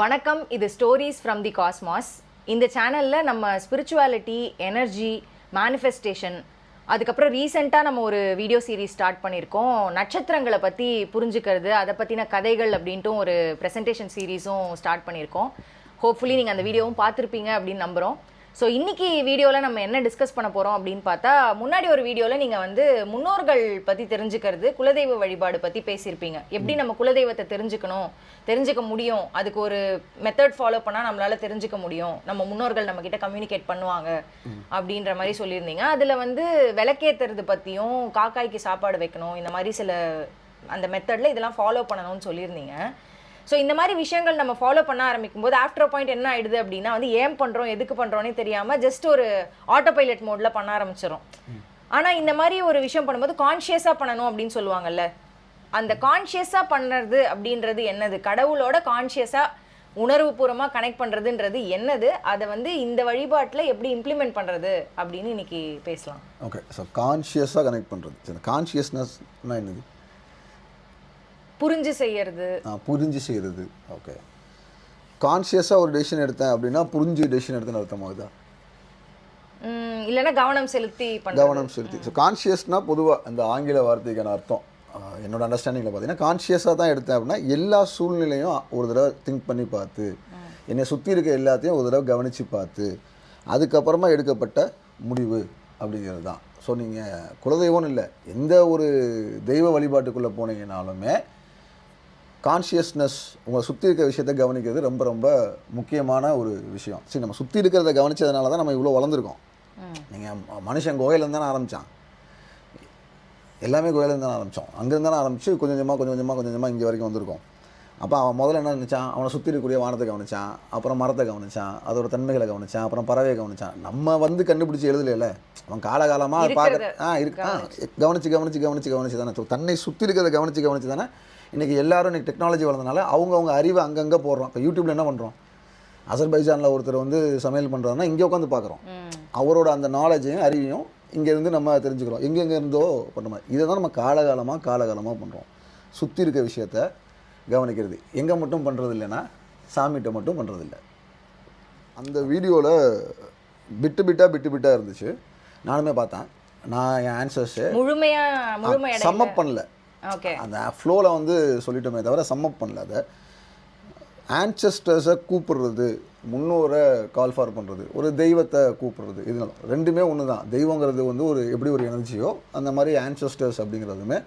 வணக்கம், இது stories from the cosmos. இந்த சேனலில் நம்ம ஸ்பிரிச்சுவாலிட்டி, எனர்ஜி, மேனிஃபெஸ்டேஷன், அதுக்கப்புறம் ரீசெண்டாக நம்ம ஒரு வீடியோ சீரீஸ் ஸ்டார்ட் பண்ணியிருக்கோம். நட்சத்திரங்களை பற்றி புரிஞ்சுக்கிறது, அதை பற்றின கதைகள் அப்படின்ட்டும் ஒரு ப்ரெசன்டேஷன் சீரீஸும் ஸ்டார்ட் பண்ணியிருக்கோம். ஹோப்ஃபுல்லி நீங்கள் அந்த வீடியோவும் பார்த்துருப்பீங்க அப்படின்னு நம்புகிறோம். ஸோ இன்றைக்கி வீடியோவில் நம்ம என்ன டிஸ்கஸ் பண்ண போகிறோம் அப்படின்னு பார்த்தா, முன்னாடி ஒரு வீடியோவில் நீங்கள் முன்னோர்கள் பற்றி தெரிஞ்சுக்கிறது, குலதெய்வ வழிபாடு பற்றி பேசியிருப்பீங்க. எப்படி நம்ம குலதெய்வத்தை தெரிஞ்சுக்க முடியும், அதுக்கு ஒரு மெத்தட் ஃபாலோ பண்ணால் நம்மளால் தெரிஞ்சுக்க முடியும், நம்ம முன்னோர்கள் நம்மக்கிட்ட கம்யூனிகேட் பண்ணுவாங்க அப்படின்ற மாதிரி சொல்லியிருந்தீங்க. அதில் விளக்கேற்றுறது பற்றியும், காக்காய்க்கு சாப்பாடு வைக்கணும், இந்த மாதிரி சில அந்த மெத்தடில் இதெல்லாம் ஃபாலோ பண்ணணும்னு சொல்லியிருந்தீங்க. ஸோ இந்த மாதிரி விஷயங்கள் நம்ம ஃபாலோ பண்ண ஆரம்பிக்கும் போது ஆஃப்டர் பாயிண்ட் என்ன ஆயிடுது அப்படின்னா ஏன் பண்ணுறோம், எதுக்கு பண்ணுறோன்னே தெரியாமல் ஜஸ்ட் ஒரு ஆட்டோ பைலட் மோடில் பண்ண ஆரம்பிச்சிடும். ஆனால் இந்த மாதிரி ஒரு விஷயம் பண்ணும்போது கான்ஷியஸாக பண்ணணும் அப்படின்னு சொல்லுவாங்கல்ல, அந்த கான்ஷியஸாக பண்ணுறது அப்படின்றது என்னது, கடவுளோட கான்ஷியஸாக உணர்வுபூர்வமாக கனெக்ட் பண்ணுறதுன்றது என்னது, அதை இந்த வழிபாட்டில் எப்படி இம்ப்ளிமெண்ட் பண்ணுறது அப்படின்னு இன்னைக்கு பேசலாம். ஓகே, ஸோ கான்ஷியஸாக கனெக்ட் பண்ணுறது, கான்ஷியஸ்னஸ்னால் என்னது? புரிஞ்சு செய்யறது. ஓகே, கான்ஷியஸாக ஒரு டெசிஷன் எடுத்தேன் அப்படின்னா புரிஞ்சு டெசிஷன் எடுத்தேன்னு அர்த்தமாகுதா? இல்லைன்னா கவனம் செலுத்தி. ஸோ கான்ஷியஸ்னால் பொதுவாக இந்த ஆங்கில வார்த்தைக்கான அர்த்தம் என்னோட அண்டர்ஸ்டாண்டிங்கில் பார்த்தீங்கன்னா, கான்ஷியஸாக தான் எடுத்தேன் அப்படின்னா எல்லா சூழ்நிலையும் ஒரு தடவை திங்க் பண்ணி பார்த்து, என்னை சுற்றி இருக்க எல்லாத்தையும் ஒரு தடவை கவனித்து பார்த்து, அதுக்கப்புறமா எடுக்கப்பட்ட முடிவு அப்படிங்கிறது தான். ஸோ நீங்கள் குலதெய்வம்னு இல்லை, எந்த ஒரு தெய்வ வழிபாட்டுக்குள்ளே போனீங்கனாலுமே கான்ஷியஸ்னஸ், உங்களை சுற்றி இருக்கிற விஷயத்தை கவனிக்கிறது ரொம்ப ரொம்ப முக்கியமான ஒரு விஷயம். சரி, நம்ம சுற்றி இருக்கிறத கவனித்ததுனால தான் நம்ம இவ்வளோ வளர்ந்துருக்கோம். நீங்கள் மனுஷன் குகையிலேருந்து தானே ஆரம்பித்தான், எல்லாமே குகையிலேருந்து தானே ஆரம்பித்தோம். அங்கேருந்து தானே ஆரம்பித்து கொஞ்சம் கொஞ்சமாக இங்கே வரைக்கும் வந்திருக்கோம். அப்போ அவன் முதல்ல என்ன நினச்சான், அவனை சுற்றி இருக்கக்கூடிய வானத்தை கவனித்தான், அப்புறம் மரத்தை கவனித்தான், அதோட தன்மைகளை கவனித்தான், அப்புறம் பறவையை கவனித்தான். நம்ம கண்டுபிடிச்சி எழுதலையில, அவன் காலகாலமாக கவனிச்சு தானே தன்னை சுற்றி இருக்கிறத கவனிச்சு தானே இன்றைக்கி எல்லோரும் இன்றைக்கி டெக்னாலஜி வளர்ந்தனால அவங்கவுங்க அறிவை அங்கங்கே போடுறோம். இப்போ யூடியூப்பில் என்ன பண்ணுறோம், அசர்பைஜானில் ஒருத்தர் சமையல் பண்ணுறாருன்னா இங்கே உட்காந்து பார்க்குறோம், அவரோட அந்த நாலேஜையும் அறிவையும் இங்கேருந்து நம்ம தெரிஞ்சுக்கிறோம், எங்கெங்கே இருந்தோ பண்ணுற மாதிரி. இதை தான் நம்ம காலகாலமாக பண்ணுறோம். சுற்றி இருக்க விஷயத்த கவனிக்கிறது எங்கே மட்டும் பண்ணுறது இல்லைன்னா சாமிகிட்ட மட்டும் பண்ணுறது இல்லை. அந்த வீடியோவில் பிட்டாக இருந்துச்சு, நானுமே பார்த்தேன். நான் என் ஆன்சர்ஸு முழுமையாக சம்மப் பண்ணல, அந்த ஃப்ளோவில் சொல்லிட்டோமே தவிர சம்மப் பண்ணல. அதை ஆன்சஸ்டர்ஸை கூப்பிடுறது, முன்னோரை கால் ஃபார் பண்ணுறது, ஒரு தெய்வத்தை கூப்பிடுறது, இது ரெண்டுமே ஒன்று தான். தெய்வங்கிறது ஒரு எப்படி ஒரு எனர்ஜியோ அந்த மாதிரி ஆன்சஸ்டர்ஸ் அப்படிங்கிறதுமே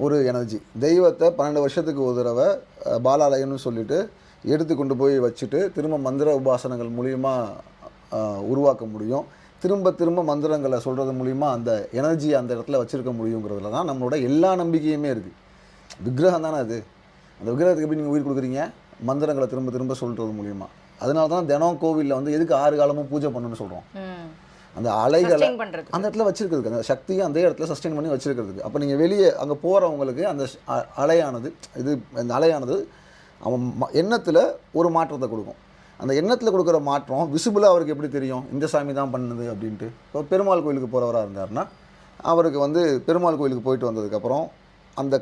ஒரு எனர்ஜி. தெய்வத்தை 12 வருஷத்துக்கு ஒரு தடவை பாலாலயம்னு சொல்லிட்டு எடுத்து கொண்டு போய் வச்சுட்டு திரும்ப மந்திர உபாசனங்கள் மூலிமா உருவாக்க முடியும். திரும்ப மந்திரங்களை சொல்கிறது மூலிமா அந்த எனர்ஜியை அந்த இடத்துல வச்சுருக்க முடியுங்கிறதுல தான் நம்மளோட எல்லா நம்பிக்கையுமே இருக்குது. விக்கிரகம் தானே அது, அந்த விக்கிரகத்துக்கு எப்படி நீங்கள் உயிர் கொடுக்குறீங்க? மந்திரங்களை திரும்ப சொல்கிறது மூலிமா. அதனால தான் தினம் கோவிலில் எதுக்கு 6 காலமும் பூஜை பண்ணணும்னு சொல்கிறோம். அந்த அலைகளை அந்த இடத்துல வச்சுருக்கிறதுக்கு, அந்த சக்தியை அந்த இடத்துல சஸ்டெயின் பண்ணி வச்சுருக்கிறதுக்கு. அப்போ நீங்கள் வெளியே அங்கே போகிறவங்களுக்கு அந்த அலையானது இந்த அலையானது அவன் எண்ணத்தில் ஒரு மாற்றத்தை கொடுக்கும். அந்த எண்ணத்தில் கொடுக்குற மாற்றம் விசிபிளாக அவருக்கு எப்படி தெரியும், இந்த சாமி தான் பண்ணுது அப்படின்ட்டு. இப்போ பெருமாள் கோயிலுக்கு போகிறவராக இருந்தாருன்னா அவருக்கு பெருமாள் கோயிலுக்கு போயிட்டு வந்ததுக்கப்புறம் அந்த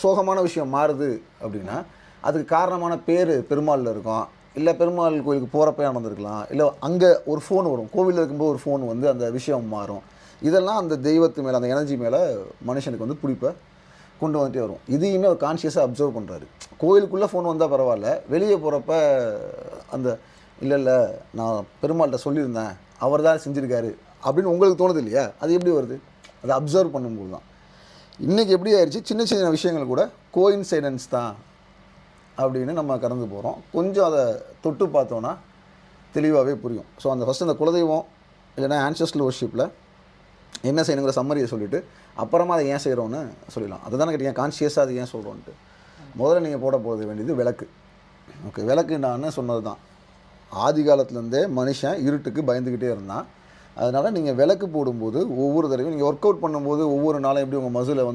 சோகமான விஷயம் மாறுது அப்படின்னா அதுக்கு காரணமான பேர் பெருமாளில் இருக்கும், இல்லை பெருமாள் கோயிலுக்கு போகிறப்ப நடந்திருக்கலாம், இல்லை அங்கே ஒரு ஃபோன் வரும், கோவிலில் இருக்கும்போது ஒரு ஃபோன் அந்த விஷயம் மாறும். இதெல்லாம் அந்த தெய்வத்து மேலே, அந்த எனர்ஜி மேலே மனுஷனுக்கு பிடிப்பை கொண்டு வந்துட்டே வரும். இதையுமே ஒரு கான்ஷியஸாக அப்சர்வ் பண்ணுறாரு. கோயிலுக்குள்ளே ஃபோன் வந்தால் பரவாயில்ல, வெளியே போகிறப்ப அந்த இல்லை நான் பெருமாள்கிட்ட சொல்லியிருந்தேன், அவர் தான் செஞ்சுருக்காரு அப்படின்னு உங்களுக்கு தோணுது இல்லையா? அது எப்படி வருது? அதை அப்சர்வ் பண்ணும்போது தான். இன்றைக்கி எப்படி ஆயிடுச்சு, சின்ன விஷயங்கள் கூட கோயின்சைடன்ஸ் தான் அப்படின்னு நம்ம கடந்து போகிறோம். கொஞ்சம் அதை தொட்டு பார்த்தோன்னா தெளிவாகவே புரியும். ஸோ ஃபஸ்ட்டு அந்த குலதெய்வம் இல்லைன்னா ஆன்செஸ்ட்ரல் வர்ஷிப்பில் என்ன செய்யணுங்கிற சம்மரியை சொல்லிவிட்டு அப்புறமா அதை ஏன் செய்கிறோன்னு சொல்லிடலாம். அதை தானே கேட்டீங்க, கான்ஷியஸாக அது ஏன் சொல்கிறோன்ட்டு. முதல்ல நீங்கள் போட வேண்டியது விளக்கு. ஓகே, விளக்கு நான் சொன்னது தான். ஆதி காலத்துலேருந்தே மனுஷன் இருட்டுக்கு பயந்துக்கிட்டே இருந்தான். அதனால் நீங்கள் விளக்கு போடும்போது ஒவ்வொரு தடவையும் நீங்கள் ஒர்க் அவுட் பண்ணும்போது ஒவ்வொரு நாளும் எப்படி உங்கள் மசிலை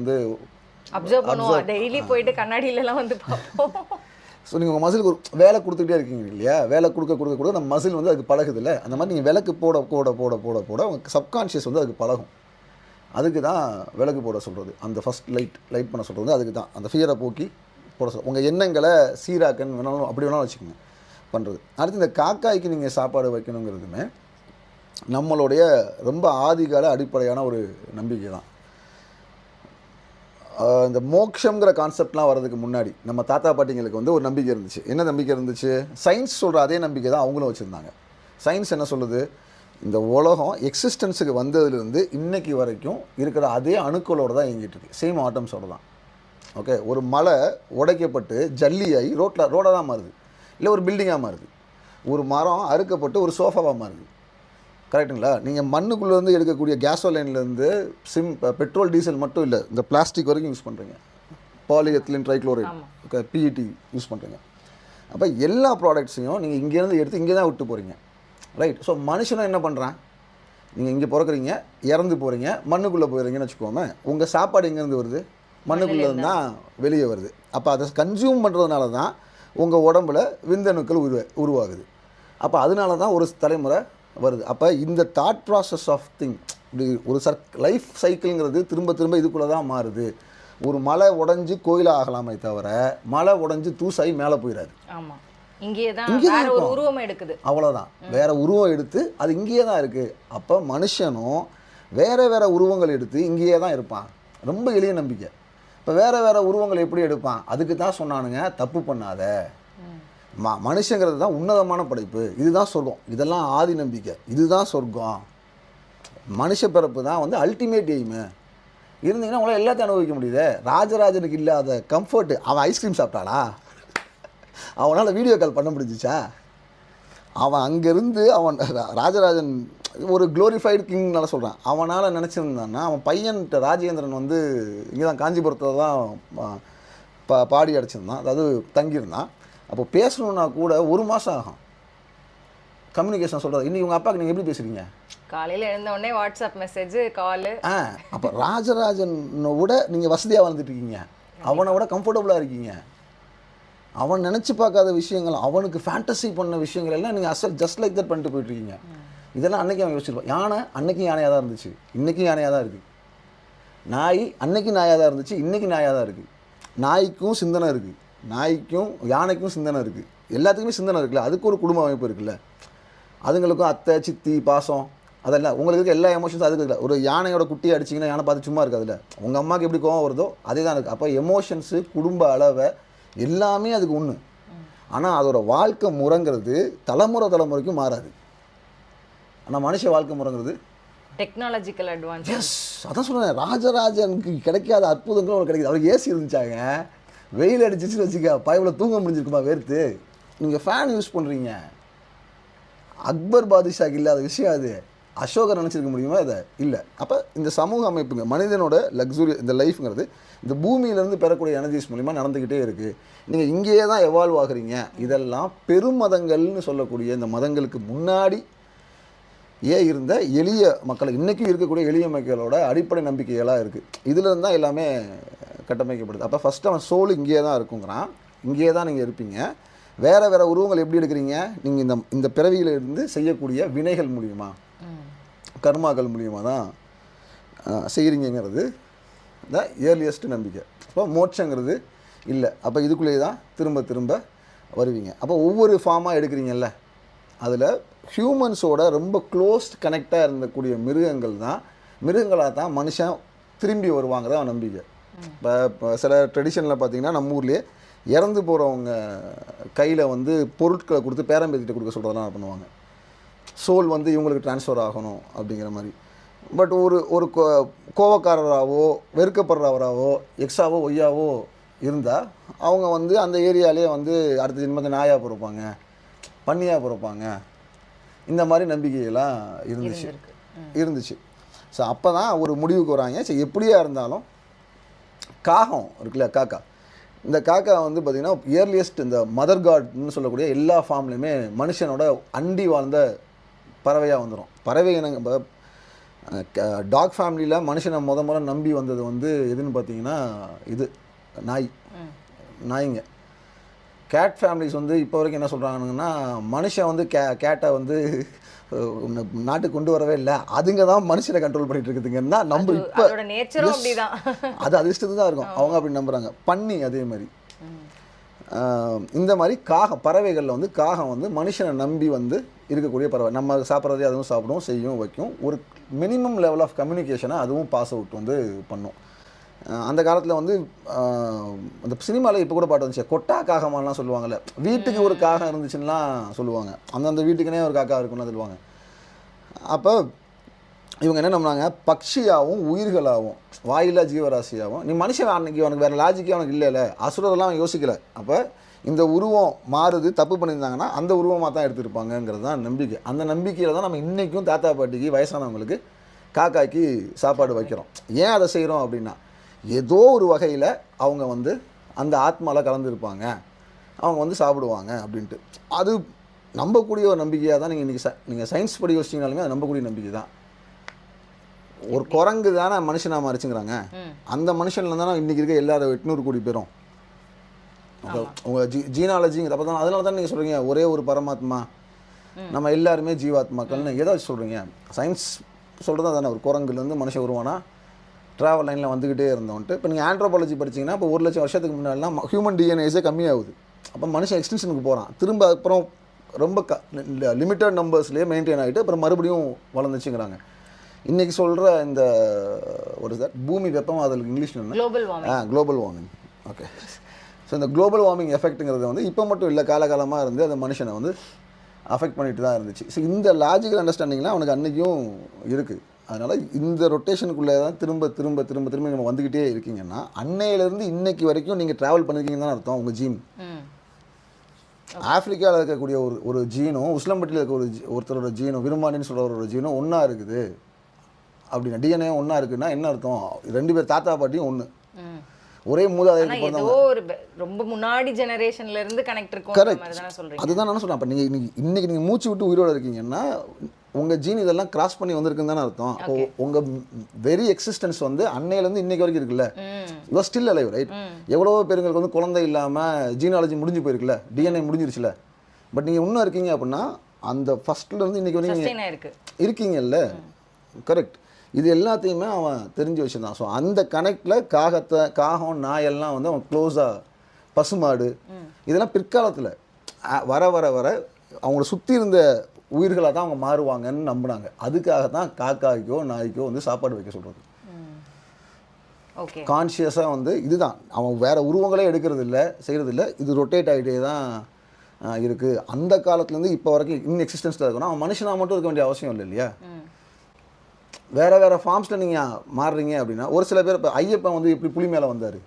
அப்சர்வ் பண்ணுவோம், டெய்லி போயிட்டு கண்ணாடியிலலாம் பார்ப்போம். ஸோ நீங்கள் உங்கள் மசிலுக்கு ஒரு வேலை கொடுத்துக்கிட்டே இருக்கீங்க இல்லையா? வேலை கொடுக்க நம்ம மசில் அதுக்கு பழகுது இல்லை? அந்த மாதிரி நீங்கள் விளக்கு போட உங்கள் சப்கான்ஷியஸ் அதுக்கு பழகும். அதுக்கு தான் விளக்கு போட சொல்கிறது. அந்த ஃபஸ்ட் லைட் பண்ண சொல்கிறது அதுக்கு தான். அந்த ஃபியரை போக்கி போட சொல்ல, உங்கள் எண்ணங்களை சீராக்கன்னு வேணாலும் அப்படி வேணாலும் வச்சுக்கோங்க பண்ணுறது. அடுத்து இந்த காக்காய்க்கு நீங்கள் சாப்பாடு வைக்கணுங்கிறதுமே நம்மளுடைய ரொம்ப ஆதிகால அடிப்படையான ஒரு நம்பிக்கை தான். இந்த மோக்ஷங்கிற கான்செப்ட்லாம் வர்றதுக்கு முன்னாடி நம்ம தாத்தா பாட்டிங்களுக்கு வந்து ஒரு நம்பிக்கை இருந்துச்சு. என்ன நம்பிக்கை இருந்துச்சு? சயின்ஸ் சொல்கிற அதே நம்பிக்கை தான் அவங்களும் வச்சுருந்தாங்க. சயின்ஸ் என்ன சொல்லுது? இந்த உலகம் எக்ஸிஸ்டன்ஸுக்கு வந்ததுலேருந்து இன்னைக்கு வரைக்கும் இருக்கிற அதே அணுக்களோடு தான் இயங்கிட்டு இருக்கு, சேம் ஆட்டம்ஸோடு தான். ஓகே, ஒரு மலை உடைக்கப்பட்டு ஜல்லியாகி ரோடாக தான் மாறுது, இல்லை ஒரு பில்டிங்காக மாறுது. ஒரு மரம் அறுக்கப்பட்டு ஒரு சோஃபாவாக மாறுது. கரெக்டுங்களா? நீங்கள் மண்ணுக்குள்ளேருந்து எடுக்கக்கூடிய கேசோலைன்லேருந்து பெட்ரோல் டீசல் மட்டும் இல்லை, இந்த பிளாஸ்டிக் வரைக்கும் யூஸ் பண்ணுறீங்க, polyethylene trichloride, okay, PET use பண்ணுறீங்க. அப்போ எல்லா ப்ராடக்ட்ஸையும் நீங்கள் இங்கேருந்து எடுத்து இங்கே தான் விட்டு போகிறீங்க, ரைட்? ஸோ மனுஷனும் என்ன பண்ணுறான்? நீங்கள் இங்கே பிறக்கிறீங்க, இறந்து போகிறீங்க, மண்ணுக்குள்ளே போயிடுறீங்கன்னு வச்சுக்கோமே, உங்கள் சாப்பாடு எங்கேருந்து வருது? மண்ணுக்குள்ளே தான் வெளியே வருது. அப்போ அதை கன்சியூம் பண்ணுறதுனால தான் உங்கள் உடம்புல விந்தணுக்கள் உருவாகுது. அப்போ அதனால தான் ஒரு தலைமுறை வருது. அப்போ இந்த தாட் ப்ராசஸ் ஆஃப் திங், இப்படி ஒரு லைஃப் சைக்கிள்ங்கிறது திரும்ப திரும்ப இதுக்குள்ளே தான் மாறுது. ஒரு மலை உடஞ்சி கோயிலாக ஆகலாமே தவிர மலை உடஞ்சி தூசாகி மேலே போயிடாது. ஆமாம், இங்கேயே தான் வேற ஒரு உருவம் எடுக்குது, அவ்வளோதான். வேற உருவம் எடுத்து அது இங்கேயே தான் இருக்குது. அப்போ மனுஷனும் வேற வேற உருவங்கள் எடுத்து இங்கேயே தான் இருப்பான். ரொம்ப எளிய நம்பிக்கை. இப்போ வேற வேற உருவங்கள் எப்படி எடுப்பான்? அதுக்கு தான் சொன்னானுங்க, தப்பு பண்ணாத, மனுஷங்கிறது தான் உன்னதமான படைப்பு, இதுதான் சொர்க்கம், இதெல்லாம் ஆதி நம்பிக்கை, இதுதான் சொர்க்கம், மனுஷ பிறப்பு தான் வந்து அல்டிமேட் எய்மு. இருந்தீங்கன்னா உங்களால் எல்லாத்தையும் அனுபவிக்க முடியுது. ராஜராஜனுக்கு இல்லாத கம்ஃபர்ட், அவன் ஐஸ்கிரீம் சாப்பிட்டானா? அவனால் வீடியோ கால் பண்ண முடிஞ்சிச்சா? அவன் அங்கேருந்து அவன் ராஜராஜன் ஒரு க்ளோரிஃபைடு கிங்னால சொல்கிறான். அவனால் நினச்சிருந்தான்னா அவன் பையன்கிட்ட ராஜேந்திரன் வந்து இங்கே தான் காஞ்சிபுரத்தில் தான் பாடி அடைச்சிருந்தான், அதாவது தங்கியிருந்தான். அப்போ பேசணுன்னா கூட 1 மாதம் ஆகும் கம்யூனிகேஷன் சொல்கிறது. இன்றைக்கி உங்கள் அப்பாவுக்கு நீங்கள் எப்படி பேசுகிறீங்க? காலையில் எழுந்த உடனே வாட்ஸ்அப் மெசேஜ், காலு. அப்போ ராஜராஜனை விட நீங்கள் வசதியாக வாழ்ந்துட்டு இருக்கீங்க, அவனை விட கம்ஃபர்டபுளாக இருக்கீங்க. அவன் நினச்சி பார்க்காத விஷயங்கள், அவனுக்கு ஃபேண்டசி பண்ண விஷயங்கள் எல்லாம் நீங்கள் ஜஸ்ட் லைக் தட் பண்ணிட்டு போயிட்டுருக்கீங்க. இதெல்லாம் அன்றைக்கி அவன் யோசிச்சிருப்பான். யானை அன்னைக்கும் யானையாக தான் இருந்துச்சு, இன்றைக்கும் யானையாக தான் இருக்குது. நாய் அன்னைக்கு நாயாக தான் இருந்துச்சு, இன்றைக்கி நாயாக தான் இருக்குது. நாய்க்கும் சிந்தனை இருக்குது, நாய்க்கும் யானைக்கும் சிந்தனை இருக்குது, எல்லாத்துக்குமே சிந்தனை இருக்குல்ல. அதுக்கு ஒரு குடும்ப அமைப்பு இருக்குல்ல. அதுங்களுக்கும் அத்தை, சித்தி, பாசம், அதெல்லாம் உங்களுக்கு இருக்க எல்லா எமோஷன்ஸும் அதுக்கு இல்லை. ஒரு யானையோட குட்டியை அடிச்சிங்கன்னா யானை பார்த்து சும்மா இருக்காதுல்ல. உங்கள் அம்மாவுக்கு எப்படி கோவம் வருதோ அதே தான் இருக்குது. அப்போ எமோஷன்ஸு, குடும்ப அளவை எல்லாமே அதுக்கு ஒன்று. ஆனால் அதோட வாழ்க்கை முறைங்கிறது தலைமுறைக்கும் மாறாது. ஆனால் மனுஷ வாழ்க்கை முறைங்கிறது டெக்னாலஜிக்கல் அட்வான்ஸ். எஸ், அதான் சொல்கிறேன். ராஜராஜனுக்கு கிடைக்காத அற்புதங்களும் அவனுக்கு கிடைக்குது. அவருக்கு ஏசி இருந்துச்சாங்க, வெயில் அடிச்சிச்சுன்னு வச்சுக்க பயவில் தூங்க முடிஞ்சிருக்குமா வேர்த்து? நீங்கள் ஃபேன் யூஸ் பண்ணுறீங்க. அக்பர் பாதுஷாக்கு இல்லாத விஷயம் அது. அசோகர் நினச்சிருக்க முடியுமா? இதை இல்லை. அப்போ இந்த சமூக அமைப்புங்க, மனிதனோட லக்ஸுரி, இந்த லைஃப்ங்கிறது இந்த பூமியிலேருந்து பெறக்கூடிய எனர்ஜிஸ் மூலிமா நடந்துக்கிட்டே இருக்குது. நீங்கள் இங்கேயே தான் எவால்வ் ஆகுறீங்க. இதெல்லாம் பெருமதங்கள்னு சொல்லக்கூடிய இந்த மதங்களுக்கு முன்னாடி இருந்த எளிய மக்கள், இன்றைக்கும் இருக்கக்கூடிய எளிய மக்களோட அடிப்படை நம்பிக்கைகளாக இருக்குது. இதில் தான் எல்லாமே கட்டமைக்கப்படுது. அப்போ ஃபஸ்ட்டு அவன் சோல் இங்கேயே தான் இருக்குங்கிறான், இங்கேயே தான் நீங்கள் இருப்பீங்க. வேறு வேறு உருவங்கள் எப்படி எடுக்கிறீங்க? நீங்கள் இந்த பிறவியில் இருந்து செய்யக்கூடிய வினைகள் மூலியமாக, கர்மாக்கள் மூலியமாக தான் செய்கிறீங்கிறது தான் ஏர்லியஸ்ட் நம்பிக்கை. அப்போ மோட்சங்கிறது இல்லை. அப்போ இதுக்குள்ளேயே தான் திரும்ப திரும்ப வருவீங்க. அப்போ ஒவ்வொரு ஃபார்மாக எடுக்கிறீங்கல்ல, அதில் ஹியூமன்ஸோட ரொம்ப க்ளோஸ்ட் கனெக்டாக இருந்தக்கூடிய மிருகங்களாக தான் மனுஷன் திரும்பி வருவாங்கிறத நம்பிக்கை. இப்போ சில ட்ரெடிஷனில் பார்த்திங்கன்னா நம்ம ஊர்லேயே இறந்து போகிறவங்க கையில் வந்து பொருட்களை கொடுத்து பேரம்பேத்திட்டு கொடுக்க சொல்கிறதெல்லாம் பண்ணுவாங்க. சோல் வந்து இவங்களுக்கு ட்ரான்ஸ்ஃபர் ஆகணும் அப்படிங்கிற மாதிரி. பட் ஒரு கோவக்காரராகவோ வெறுக்கப்படுறவராகவோ எக்ஸாவோ ஒய்யாவோ இருந்தால் அவங்க வந்து அந்த ஏரியாலே வந்து அடுத்த ஜென்மத்தை நாயாக பிறப்பாங்க, பன்னியாக பிறப்பாங்க, இந்த மாதிரி நம்பிக்கையெல்லாம் இருந்துச்சு. ஸோ அப்போ தான் ஒரு முடிவுக்கு வராங்க. சரி, எப்படியா இருந்தாலும் காகம் இருக்குல்ல, காக்கா, இந்த காக்கா வந்து பார்த்திங்கன்னா இயர்லியஸ்ட் இந்த மதர் காட்னு சொல்லக்கூடிய எல்லா ஃபார்ம்லேயுமே மனுஷனோட அண்டி வாழ்ந்த பறவையாக வந்துடும். பறவை இனங்க டாக் ஃபேமிலியில் மனுஷனை முத நம்பி வந்தது வந்து எதுன்னு பார்த்தீங்கன்னா இது நாய்ங்க. கேட் ஃபேமிலிஸ் வந்து இப்போ வரைக்கும் என்ன சொல்கிறாங்கன்னா, மனுஷன் வந்து கேட்டை வந்து நாட்டுக்கு கொண்டு வரவே இல்லை, அதுங்க தான் மனுஷனை கண்ட்ரோல் பண்ணிட்டு இருக்குதுங்கன்னா நம்ம இப்போ நேச்சரும் அப்படிதான், அது அதிர்ஷ்டத்து தான் இருக்கும். அவங்க அப்படி நம்புகிறாங்க. பன்னி அதே மாதிரி இந்த மாதிரி பறவைகளில் வந்து காகம் வந்து மனுஷனை நம்பி வந்து இருக்கக்கூடிய பறவை. நம்ம சாப்பிட்றதே அதுவும் சாப்பிடும், செய்யும், வைக்கும். ஒரு மினிமம் லெவல் ஆஃப் கம்யூனிகேஷனை அதுவும் பாஸ் அவுட் வந்து பண்ணும். அந்த காலத்தில் வந்து அந்த சினிமாவில் இப்போ கூட பாட்டு வந்துச்சு, கொட்டா காகமாலாம் சொல்லுவாங்கள்ல. வீட்டுக்கு ஒரு காகம் இருந்துச்சுன்னா சொல்லுவாங்க, அந்தந்த வீட்டுக்குனே ஒரு காக்கா இருக்குன்னு சொல்லுவாங்க. அப்போ இவங்க என்ன நம்பினாங்க, பட்சியாகவும் உயிர்களாகவும் வாயில்லா ஜீவராசியாகவும். நீ மனுஷன் அன்னைக்கு அவனுக்கு வேறு லாஜிக்கே அவனுக்கு இல்லைல்ல, அசுரரெல்லாம் அவன் யோசிக்கலை. அப்போ இந்த உருவம் மாறுது, தப்பு பண்ணியிருந்தாங்கன்னா அந்த உருவமாக தான் எடுத்துருப்பாங்கங்கிறது தான் நம்பிக்கை. அந்த நம்பிக்கையில் தான் நம்ம இன்றைக்கும் தாத்தா பாட்டிக்கு வயசானவங்களுக்கு காக்காய்க்கு சாப்பாடு வைக்கிறோம். ஏன் அதை செய்கிறோம் அப்படின்னா, ஏதோ ஒரு வகையில் அவங்க வந்து அந்த ஆத்மாவில் கலந்துருப்பாங்க, அவங்க வந்து சாப்பிடுவாங்க அப்படின்ட்டு. அது நம்பக்கூடிய ஒரு நம்பிக்கையாக தான் நீங்கள் சயின்ஸ் படி யோசிச்சிங்கனாலுமே அது நம்பக்கூடிய நம்பிக்கை தான். ஒரு குரங்கு தானே மனுஷனாக மாறிச்சுங்கிறாங்க. அந்த மனுஷன்ல தானே இன்றைக்கி இருக்க எல்லாரும் 800 கோடி பேரும். உங்கள் ஜீனாலஜிங்கிற அப்போ தான், அதனால தான் நீங்கள் சொல்கிறீங்க ஒரே ஒரு பரமாத்மா, நம்ம எல்லாருமே ஜீவாத்மாக்கள்னு ஏதாச்சும் சொல்கிறீங்க. சயின்ஸ் சொல்கிறது தானே, ஒரு குரங்குலேருந்து மனுஷன் உருவானா ட்ராவல் லைனில் வந்துக்கிட்டே இருந்தோன்ட்டு. இப்போ நீங்கள் ஆண்ட்ரோபாலஜி படிச்சிங்கன்னா இப்போ 1 லட்சம் வருஷத்துக்கு முன்னாடிலாம் ஹியூமன் டிஎன்ஏஸே கம்மியாகுது. அப்போ மனுஷன் எக்ஸ்டென்ஷனுக்கு போகிறான், திரும்ப அப்புறம் ரொம்ப லிமிட்டட் நம்பர்ஸ்லேயே மெயின்டைன் ஆகிட்டு அப்புறம் மறுபடியும் வளர்ந்துச்சுங்கிறாங்க. இன்றைக்கி சொல்கிற இந்த ஒரு பூமி வெப்பமாதலுக்கு இங்கிலீஷில் என்ன, குளோபல் வார்மிங். ஓகே, ஸோ இந்த குளோபல் வார்மிங் எஃபெக்ட்டுங்கிறது வந்து இப்போ மட்டும் இல்லை, காலகாலமாக இருந்து அந்த மனுஷனை வந்து அஃபெக்ட் பண்ணிட்டு தான் இருந்துச்சு. ஸோ இந்த லாஜிக்கல் அண்டர்ஸ்டாண்டிங்லாம் அவனுக்கு அன்றைக்கும் இருக்குது. அதனால் இந்த ரொட்டேஷனுக்குள்ளே தான் திரும்ப திரும்ப திரும்ப திரும்ப நம்ம வந்துக்கிட்டே இருக்கீங்கன்னா, அன்னையிலேருந்து இன்னைக்கு வரைக்கும் நீங்கள் ட்ராவல் பண்ணியிருக்கீங்கன்னு தான் அர்த்தம். உங்கள் ஜீன் ஆஃப்ரிக்காவில் இருக்கக்கூடிய ஒரு ஜீனும் உஸ்லம்பட்டியில் இருக்க ஒருத்தரோட ஜீனும் விரும்பானின்னு சொல்கிற ஒரு ஜீனும் ஒன்றா இருக்குது அப்படின்னா, டிஎன்ஏ ஒன்றா இருக்குன்னா என்ன அர்த்தம், 2 பேர் தாத்தா பாட்டியும் ஒன்று, ஒரே மூதாதையருக்கு ரொம்ப முன்னாடி ஜெனரேஷன்ல இருந்து கனெக்ட் இருக்கும். கரெக்ட், அதுதான் நான் சொல்றேன். அப்ப நீங்க இன்னைக்கு நீங்க மூச்சு விட்டு உயிரோட இருக்கீங்கன்னா உங்க ஜீன் இதெல்லாம் கிராஸ் பண்ணி வந்திருக்குன்னு தானே அர்த்தம். அப்போ உங்க வெரி எக்ஸிஸ்டன்ஸ் வந்து அன்னையில இருந்து இன்னைக்கு வரைக்கும் இருக்குல்ல, you are still alive, right? எவ்வளவோ பேருங்களுக்கு வந்து குழந்தை இல்லாம ஜீனாலஜி முடிஞ்சு போயிருக்குல்ல, டிஎன்ஏ முடிஞ்சிருச்சுல, பட் நீங்க இன்னும் இருக்கீங்க அப்படின்னா அந்த ஃபர்ஸ்ட்ல இருந்து இன்னைக்கு வரைக்கும் இருக்கீங்கல்ல. கரெக்ட், இது எல்லாத்தையுமே அவன் தெரிஞ்சு வச்சுருந்தான். ஸோ அந்த கனெக்டில் காகம் நாயெல்லாம் வந்து அவன் க்ளோஸாக, பசுமாடு இதெல்லாம் பிற்காலத்தில் வர வர வர அவங்கள சுற்றி இருந்த உயிர்களாக தான் அவங்க மாறுவாங்கன்னு நம்பினாங்க. அதுக்காக தான் காக்காய்க்கோ நாய்க்கோ வந்து சாப்பாடு வைக்க சொல்கிறது. கான்ஷியஸாக வந்து இதுதான், அவன் வேறு உருவங்களே எடுக்கிறது இல்லை, செய்கிறது இல்லை, இது ரொட்டேட் ஆகிட்டே தான் இருக்குது. அந்த காலத்துலேருந்து இப்போ வரைக்கும் இன் எக்ஸிஸ்டன்ஸில் இருக்கணும். அவன் மனுஷனாக மட்டும் இருக்க வேண்டிய அவசியம் இல்லை இல்லையா? வேறு ஃபார்ம்ஸில் நீங்கள் மாறுறீங்க அப்படின்னா, ஒரு சில பேர் இப்போ ஐயப்பன் வந்து எப்படி புலி மேலே வந்தார்,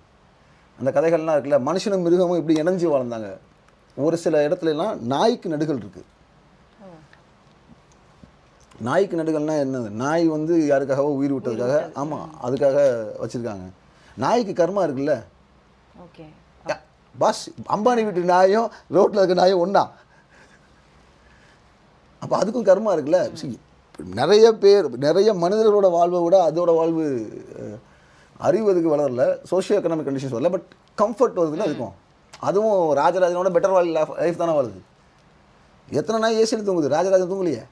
அந்த கதைகள்லாம் இருக்குல்ல, மனுஷனும் மிருகமும் இப்படி இணைஞ்சு வாழ்ந்தாங்க. ஒரு சில இடத்துலலாம் நாய்க்கு நடுகள் இருக்குது. நாய்க்கு நடுகள்னா என்னது, நாய் வந்து யாருக்காகவோ உயிர் விட்டதுக்காக, ஆமாம் அதுக்காக வச்சுருக்காங்க. நாய்க்கு கர்மா இருக்குல்ல. பாஸ், அம்பானி வீட்டு நாயும் ரோட்டில் இருக்க நாயும் ஒன்றா, அப்போ அதுக்கும் கர்மா இருக்குல்ல. நிறைய பேர், நிறைய மனிதர்களோட வாழ்வை விட அதோட வாழ்வு அறிவதுக்கு வளரல, சோஷியோ எக்கனாமிக் கண்டிஷன்ஸ் வரல, பட் கம்ஃபர்ட் வருதுல அதுக்கும். அதுவும் ராஜராஜனோட பெட்டர் லைஃப் தானே வருது. எத்தனை நாய் ஏசியில் தூங்குது, ராஜராஜன் தூங்கலையே.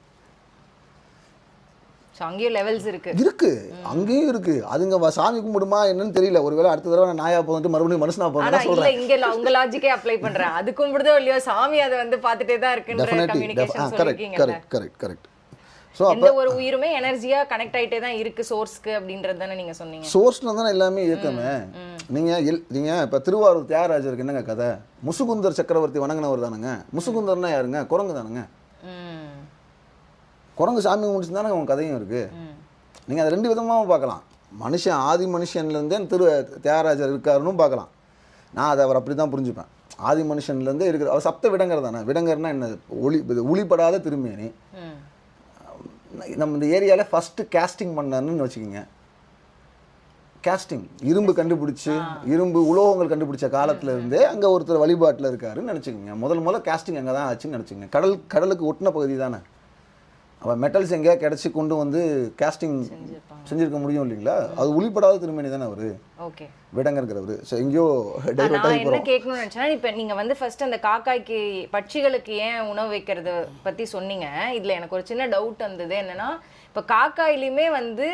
அங்கேயும் லெவல்ஸ் இருக்கு, அங்கேயும் இருக்கு. அதுங்க சாமி கும்பிடுமா என்னன்னு தெரியல. ஒருவேளை அடுத்த தடவை நான் நாயா போந்துட்டு மறுபடியும் மனுஷனா போகிறேன் சொல்கிறேன். இங்கே உங்க லாஜிக்கே அப்ளை பண்ணுறேன். அது கும்பிடுதோ இல்லையோ சாமி அதை வந்து பார்த்துட்டே தான் இருக்குன்னு. கரெக்ட். ஸோ எந்த ஒரு உயிருமே எனர்ஜியா கனெக்ட் ஆகிட்டே தான் இருக்கு சோர்ஸ்க்கு அப்படின்றது தானே நீங்கள் சொன்னீங்க. சோர்ஸ்ல தானே எல்லாமே இயக்கமே. நீங்கள் இப்போ திருவாரூர் தியாகராஜருக்கு என்னங்க கதை, முசுகுந்தர் சக்கரவர்த்தி வணங்கினவர் தானுங்க. முசுகுந்தர்னா யாருங்க, குரங்கு தானுங்க. குரங்கு சாமி கும்பிட்டு தானே உங்க கதையும் இருக்குது. நீங்கள் அதை 2 விதமாகவும் பார்க்கலாம். மனுஷன் ஆதி மனுஷன்லேருந்தே தியாகராஜர் இருக்காருன்னு பார்க்கலாம். நான் அதை அவர் அப்படி தான் புரிஞ்சுப்பேன். ஆதி மனுஷன்லேருந்தே இருக்கிற அவர் சப்த விடங்கர் தானே. விடங்கர்னா என்ன, ஒளிப்படாத திருமேனி. நம்ம இந்த ஏரியாவில் ஃபஸ்ட்டு கேஸ்டிங் பண்ணாருன்னு வச்சுக்கோங்க. கேஸ்டிங் இரும்பு கண்டுபிடிச்சி, இரும்பு உலோகங்கள் கண்டுபிடிச்ச காலத்துல இருந்தே அங்கே ஒருத்தர் வழிபாட்டில் இருக்காருன்னு நினச்சிக்கோங்க. முதல்ல கேஸ்டிங் அங்கே தான் ஆச்சுன்னு நினச்சிக்கோங்க. கடலுக்கு ஒட்டின பகுதி தானே. அப்போ மெட்டல்ஸ் எங்கேயா கிடச்சி கொண்டு வந்து கேஸ்டிங் செஞ்சுருக்க முடியும் இல்லைங்களா. அது உளிப்படாத திருமணி தானே அவர் விடங்கிறவர். ஸோ எங்கேயோ என்ன கேட்கணும்னு நினச்சேன்னா, இப்போ நீங்கள் வந்து ஃபர்ஸ்ட் அந்த காக்காய்க்கு பட்சிகளுக்கு ஏன் உணவு வைக்கிறத பற்றி சொன்னீங்க. இதில் எனக்கு ஒரு சின்ன டவுட் வந்தது என்னன்னா, இப்போ காக்காயிலுமே வந்து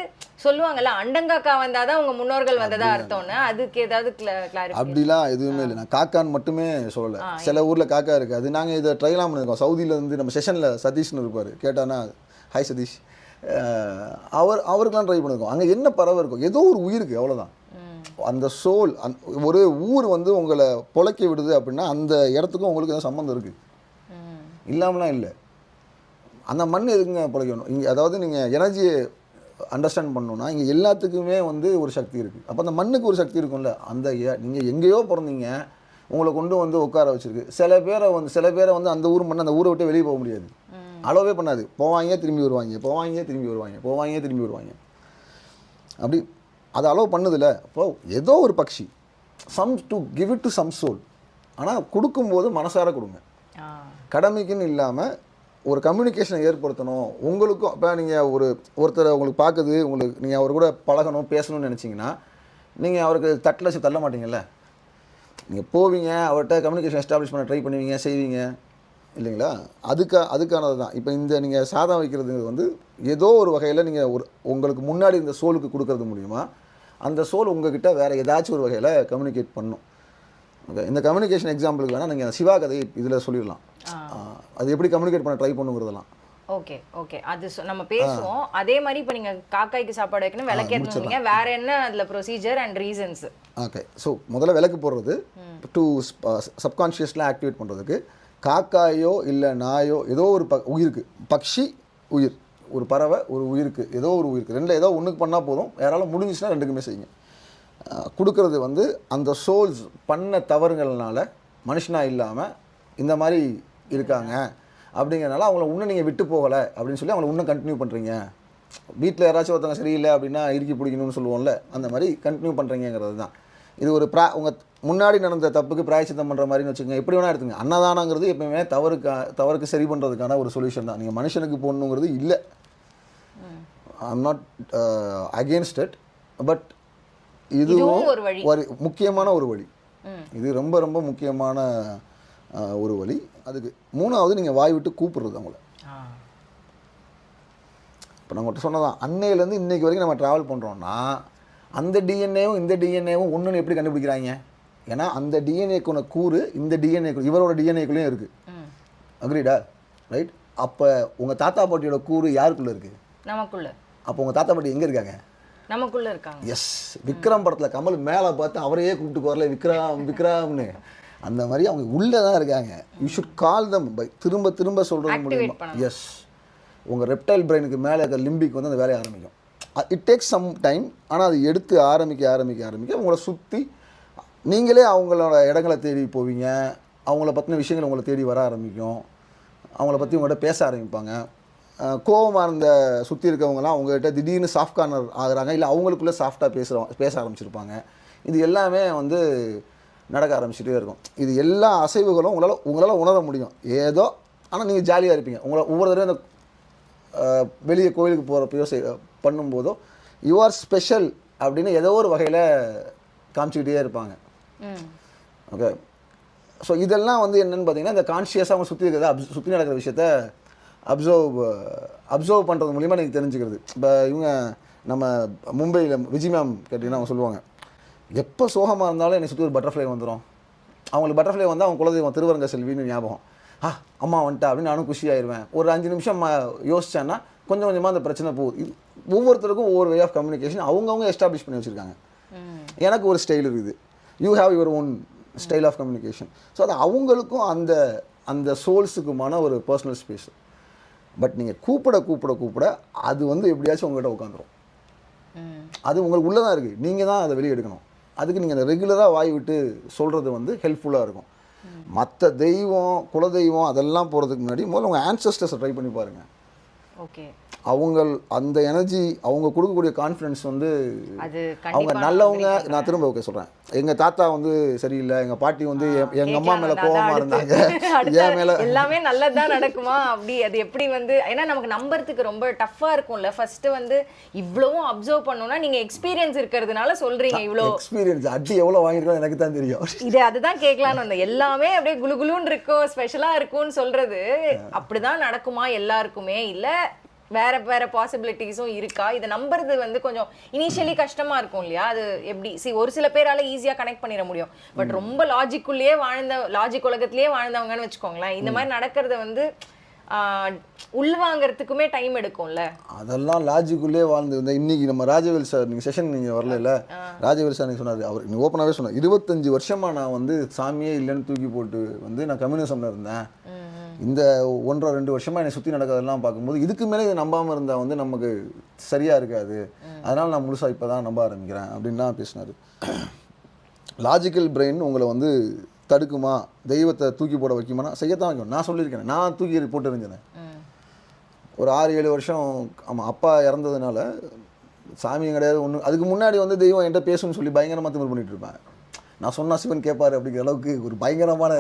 சொல்லுவாங்கல்ல அண்டங்காக்கா வந்தாதான் உங்க முன்னோர்கள் வந்ததா அர்த்தம்னு, அதுக்கு ஏதாவது கிளாரிஃபிகேஷன்? அப்படிலாம் எதுவுமே இல்லை. நான் காக்கான்னு மட்டுமே சொல்லலை. சில ஊரில் காக்கா இருக்குது. அது நாங்கள் இதை ட்ரைலாம் பண்ணியிருக்கோம். சவுதியில் வந்து நம்ம செஷனில் சதீஷ்னு இருப்பார், கேட்டானா ஹாய் சதீஷ், அவருக்கெல்லாம் ட்ரை பண்ணியிருக்கோம். அங்கே என்ன பறவை இருக்கும், ஏதோ ஒரு உயிருக்கு, அவ்வளோதான். அந்த சோல் ஒரு ஊர் வந்து உங்களை பொழைக்க விடுது அப்படின்னா அந்த இடத்துக்கும் உங்களுக்கு ஏதோ சம்மந்தம் இருக்குது, இல்லாமலாம் இல்லை. அந்த மண் எதுக்குங்க பொழைக்கணும் இங்கே? அதாவது நீங்கள் எனர்ஜியை அண்டர்ஸ்டாண்ட் பண்ணணுன்னா இங்கே எல்லாத்துக்குமே வந்து ஒரு சக்தி இருக்குது. அப்போ அந்த மண்ணுக்கு ஒரு சக்தி இருக்கும்ல. அந்த நீங்கள் எங்கேயோ பிறந்தீங்க, உங்களை கொண்டு வந்து உட்கார வச்சுருக்கு. சில பேரை வந்து அந்த ஊர் மண் அந்த ஊரை விட்டு வெளியே போக முடியாது, அளவே பண்ணாது. போவாங்க திரும்பி வருவாங்க, போவாங்க திரும்பி வருவாங்க, போவாங்க திரும்பி வருவாங்க. அப்படி அதை அலோவ் பண்ணுதில்ல. அப்போது ஏதோ ஒரு பக்ஷி to give it to some soul. ஆனால் கொடுக்கும்போது மனசார கொடுங்க, கடமைக்குன்னு இல்லாமல் ஒரு கம்யூனிகேஷனை ஏற்படுத்தணும். உங்களுக்கும் இப்போ நீங்கள் ஒருத்தரை உங்களுக்கு பார்க்குது, உங்களுக்கு நீங்கள் அவர் கூட பழகணும் பேசணும்னு நினச்சிங்கன்னா நீங்கள் அவருக்கு தட்டில் வச்சு தள்ள மாட்டீங்கல்ல. நீங்கள் போவீங்க, அவர்கிட்ட கம்யூனிகேஷன் எஸ்டாப்ளிஷ் பண்ண ட்ரை பண்ணுவீங்க, செய்வீங்க இல்லைங்களா? அதுக்கானது தான். இப்போ இந்த நீங்கள் சாதம் வைக்கிறது வந்து ஏதோ ஒரு வகையில் நீங்கள் உங்களுக்கு முன்னாடி இந்த சோலுக்கு கொடுக்கறது மூலிமா அந்த சோல் உங்ககிட்ட வேறு ஏதாச்சும் ஒரு வகையில் கம்யூனிகேட் பண்ணும். ஓகே, இந்த கம்யூனிகேஷன் எக்ஸாம்பிளுக்கு வேணால் நீங்கள் சிவா கதை இதில் சொல்லிடலாம். அது எப்படி கம்யூனிகேட் பண்ண ட்ரை பண்ணுங்கிறதெல்லாம். ஓகே ஓகே, அது நம்ம பேசுவோம். அதே மாதிரி இப்போ நீங்கள் காக்காய்க்கு சாப்பாடு வைக்கணும், விளக்கேற்றணுங்க, வேற என்ன அதில் procedure and reasons? Okay, so முதல்ல விளக்கு போடுறது டு சப்கான்ஷியஸில் ஆக்டிவேட் பண்ணுறதுக்கு காக்காயோ இல்லை நாயோ ஏதோ ஒரு உயிருக்கு, பக்ஷி உயிர், ஒரு பறவை ஒரு உயிருக்கு, ஏதோ ஒரு உயிருக்கு, ரெண்டில் ஏதோ ஒன்றுக்கு பண்ணால் போதும். யாராலும் முடிஞ்சிச்சுன்னா ரெண்டுக்குமே செய்யுங்க. கொடுக்கறது வந்து அந்த சோல்ஸ் பண்ண தவறுங்கள்னால மனுஷனாக இல்லாமல் இந்த மாதிரி இருக்காங்க அப்படிங்கிறனால அவங்கள இன்னும் நீங்கள் விட்டு போகலை அப்படின்னு சொல்லி அவங்கள இன்னும் கண்டினியூ பண்ணுறீங்க. வீட்டில் யாராச்சும் ஒருத்தவங்க சரியில்லை அப்படின்னா இறுக்கி பிடிக்கணும்னு சொல்லுவோம்ல, அந்த மாதிரி கண்டினியூ பண்ணுறீங்கிறது தான். இது ஒரு உங்கள் முன்னாடி நடந்த தப்புக்கு பிராயச்சித்தம் பண்ணுற மாதிரின்னு வச்சுக்கோங்க. எப்படி வேணால் எடுத்துங்க. அன்னதானங்கிறது எப்பவுமே தவறுக்கு சரி பண்ணுறதுக்கான ஒரு சொல்யூஷன் தான். நீங்கள் மனுஷனுக்கு போடணுங்கிறது இல்லை. I'm not against it, but இதுவும் ஒரு முக்கியமான ஒரு வழி. இது ரொம்ப ரொம்ப முக்கியமான ஒரு வழி. அதுக்கு மூணாவது நீங்கள் வாய் விட்டு கூப்பிடுறது அவங்கள. இப்போ நான் உங்கள்கிட்ட சொன்னதான், அன்னையிலேருந்து இன்றைக்கு வரைக்கும் நம்ம ட்ராவல் பண்ணுறோன்னா அந்த டிஎன்ஏவும் இந்த டிஎன்ஏவும் ஒன்றுன்னு எப்படி கண்டுபிடிக்கிறாங்க? ஏன்னா அந்த டிஎன்ஏக்குள்ள கூறு இந்த டிஎன்ஏக்கு இவரோட டிஎன்ஏக்குள்ளேயும் இருக்குது. அக்ரீடா? ரைட். அப்போ உங்கள் தாத்தா பாட்டியோட கூறு யாருக்குள்ளே இருக்குது? நமக்குள்ள. அப்போ உங்கள் தாத்தா பாட்டி எங்கே இருக்காங்க? நமக்குள்ளே இருக்காங்க. எஸ். விக்ரம் படத்தில் கமல் மேலே பார்த்து அவரையே கூப்பிட்டு போகிறல விக்ரம்னு, அந்த மாதிரி அவங்க உள்ளே தான் இருக்காங்க. You should call them by திரும்ப திரும்ப சொல்கிறது மூலியமாக. எஸ். உங்கள் ரெப்டைல் பிரெயினுக்கு மேலே இருக்கிற லிம்பிக் வந்து அந்த வேலையை ஆரம்பிக்கும். It takes some time. ஆனால் அது எடுத்து ஆரம்பிக்க உங்களை சுற்றி நீங்களே அவங்களோட இடங்களை தேடி போவீங்க. அவங்கள பற்றின விஷயங்கள் உங்களை தேடி வர ஆரம்பிக்கும். அவங்கள பற்றி உங்கள்கிட்ட பேச ஆரம்பிப்பாங்க. கோபமாக இருந்த சுற்றி இருக்கவங்களாம் அவங்ககிட்ட திடீர்னு சாஃப்ட் கார்னர் ஆகுறாங்க, இல்லை அவங்களுக்குள்ளே சாஃப்டாக பேச ஆரம்பிச்சிருப்பாங்க. இது எல்லாமே வந்து நடக்க ஆரம்பிச்சுட்டே இருக்கும். இது எல்லா அசைவுகளும் உங்களால் உணர முடியும் ஏதோ. ஆனால் நீங்கள் ஜாலியாக இருப்பீங்க. உங்களை ஒவ்வொரு தடவை அந்த வெளியே கோயிலுக்கு போகிறப்பையோ பண்ணும்போதோ யூ ஆர் ஸ்பெஷல் அப்படின்னு ஏதோ ஒரு வகையில் காமிச்சிக்கிட்டே இருப்பாங்க. ஓகே, ஸோ இதெல்லாம் வந்து என்னென்னு பார்த்தீங்கன்னா, இந்த கான்ஷியஸாக அவங்க சுற்றி நடக்கிற விஷயத்த அப்சர்வ் பண்ணுறது மூலிமா நீங்கள் தெரிஞ்சுக்கிறது. இப்போ இவங்க நம்ம மும்பையில் விஜய் மேம் கேட்டிங்கன்னா அவங்க சொல்லுவாங்க, எப்போ சோகமாக இருந்தாலும் என்னை சுற்றி ஒரு பட்டர்ஃப்ளை வந்துடும். அவங்களுக்கு பட்டர்ஃப்ளை வந்து அவங்க குலதெய்வம் திருவரங்க செல்வின்னு ஞாபகம். அம்மா வந்துட்டா அப்படின்னு நானும் குஷியாயிருவேன். ஒரு 5 நிமிஷம் யோசிச்சேன்னா கொஞ்சம் கொஞ்சமாக அந்த பிரச்சனை போகுது. ஒவ்வொருத்தருக்கும் ஒவ்வொரு வே ஆஃப் கம்யூனிகேஷன் அவங்கவுங்க எஸ்டாப்ளிஷ் பண்ணி வச்சுருக்காங்க. எனக்கு ஒரு ஸ்டைல் இருக்குது, you have your own style of communication. So அது அவங்களுக்கும் அந்த சோல்ஸுக்குமான ஒரு பர்சனல் ஸ்பேஸ். பட் நீங்கள் கூப்பிட அது வந்து எப்படியாச்சும் உங்கள்கிட்ட உட்காந்துரும். அது உங்களுக்கு உள்ளே தான் இருக்குது, நீங்கள் தான் அதை வெளியே எடுக்கணும். அதுக்கு நீங்கள் அந்த ரெகுலராக வாய் விட்டு சொல்கிறது வந்து ஹெல்ப்ஃபுல்லாக இருக்கும். மற்ற தெய்வம் குலதெய்வம் அதெல்லாம் போகிறதுக்கு முன்னாடி முதல்ல உங்கள் ஆன்சஸ்டர்ஸை ட்ரை பண்ணி பாருங்கள். ஓகே, அவங்க அந்த எனர்ஜி அவங்க கொடுக்கக்கூடிய கான்ஃபிடன்ஸ் வந்து அவங்க நல்லவங்க. நான் திரும்ப ஓகே சொல்கிறேன், எங்கள் தாத்தா வந்து சரியில்லை, எங்கள் பாட்டி வந்து எங்கள் அம்மா மேலே கோபமாக இருந்தாங்க, என் மேலே எல்லாமே நல்லதான் நடக்குமா அப்படி? அது எப்படி வந்து, ஏன்னா நமக்கு நம்புறதுக்கு ரொம்ப டஃப்பாக இருக்கும்ல. ஃபர்ஸ்ட் வந்து இவ்வளவும் அப்சர்வ் பண்ணணும்னா நீங்கள் எக்ஸ்பீரியன்ஸ் இருக்கிறதுனால சொல்கிறீங்க. இவ்வளோ எக்ஸ்பீரியன்ஸ் அடி எவ்வளோ வாங்கியிருக்கோம் எனக்கு தான் தெரியும். இது அதுதான் கேட்கலான்னு வந்தேன். எல்லாமே அப்படியே குலுகுலுன்னு இருக்கும், ஸ்பெஷலாக இருக்கும்னு சொல்கிறது அப்படிதான் நடக்குமா எல்லாருக்குமே? இல்லை வேற வேற பாசிபிலிட்டிஸும் இருக்கா? இதை நம்புறது வந்து கொஞ்சம் இனிஷியலி கஷ்டமா இருக்கும் இல்லையா? அது எப்படி ஒரு சில பேரால ஈஸியா கனெக்ட் பண்ணிட முடியும். பட் ரொம்ப லாஜிக்குள்ளேயே லாஜிக் உலகத்திலேயே வாழ்ந்தவங்கன்னு வச்சுக்கோங்களேன், இந்த மாதிரி நடக்கிறத வந்து உள்வாங்கிறதுக்குமே டைம் எடுக்கும்ல. அதெல்லாம் லாஜிக்குள்ளே வாழ்ந்து இந்த இன்னைக்கு நம்ம ராஜவேல் சார் நீங்கள் செஷன் நீங்கள் வரல, ராஜவேல் சார் நீங்கள் சொன்னார், அவர் நீ ஓப்பனாகவே சொன்னார், 25 வருஷமா நான் வந்து சாமியே இல்லைன்னு தூக்கி போட்டு வந்து நான் கம்யூனிசம்ல இருந்தேன். இந்த 1.5-2 வருஷமா என்னை சுற்றி நடக்கிறதெல்லாம் பார்க்கும்போது இதுக்கு மேலே இதை நம்பாமல் இருந்தால் வந்து நமக்கு சரியாக இருக்காது, அதனால் நான் முழுசாக இப்போ தான் நம்ப ஆரம்பிக்கிறேன் அப்படின்லாம் பேசினார். லாஜிக்கல் பிரெயின் உங்களை வந்து தடுக்குமா, தெய்வத்தை தூக்கி போட வைக்குமானா செய்யத்தான் வைக்கும். நான் சொல்லியிருக்கேன், நான் தூக்கி போட்டு இருந்தேன் ஒரு 6-7 வருஷம். ஆமாம், அப்பா இறந்ததுனால சாமியும் கிடையாது ஒன்று. அதுக்கு முன்னாடி வந்து தெய்வம் என்கிட்ட பேசுன்னு சொல்லி பயங்கரமாக திமிர் பண்ணிட்டு இருப்பேன். நான் சொன்னா சிவன் கேட்பாரு அப்படிங்கிற அளவுக்கு ஒரு பயங்கரமான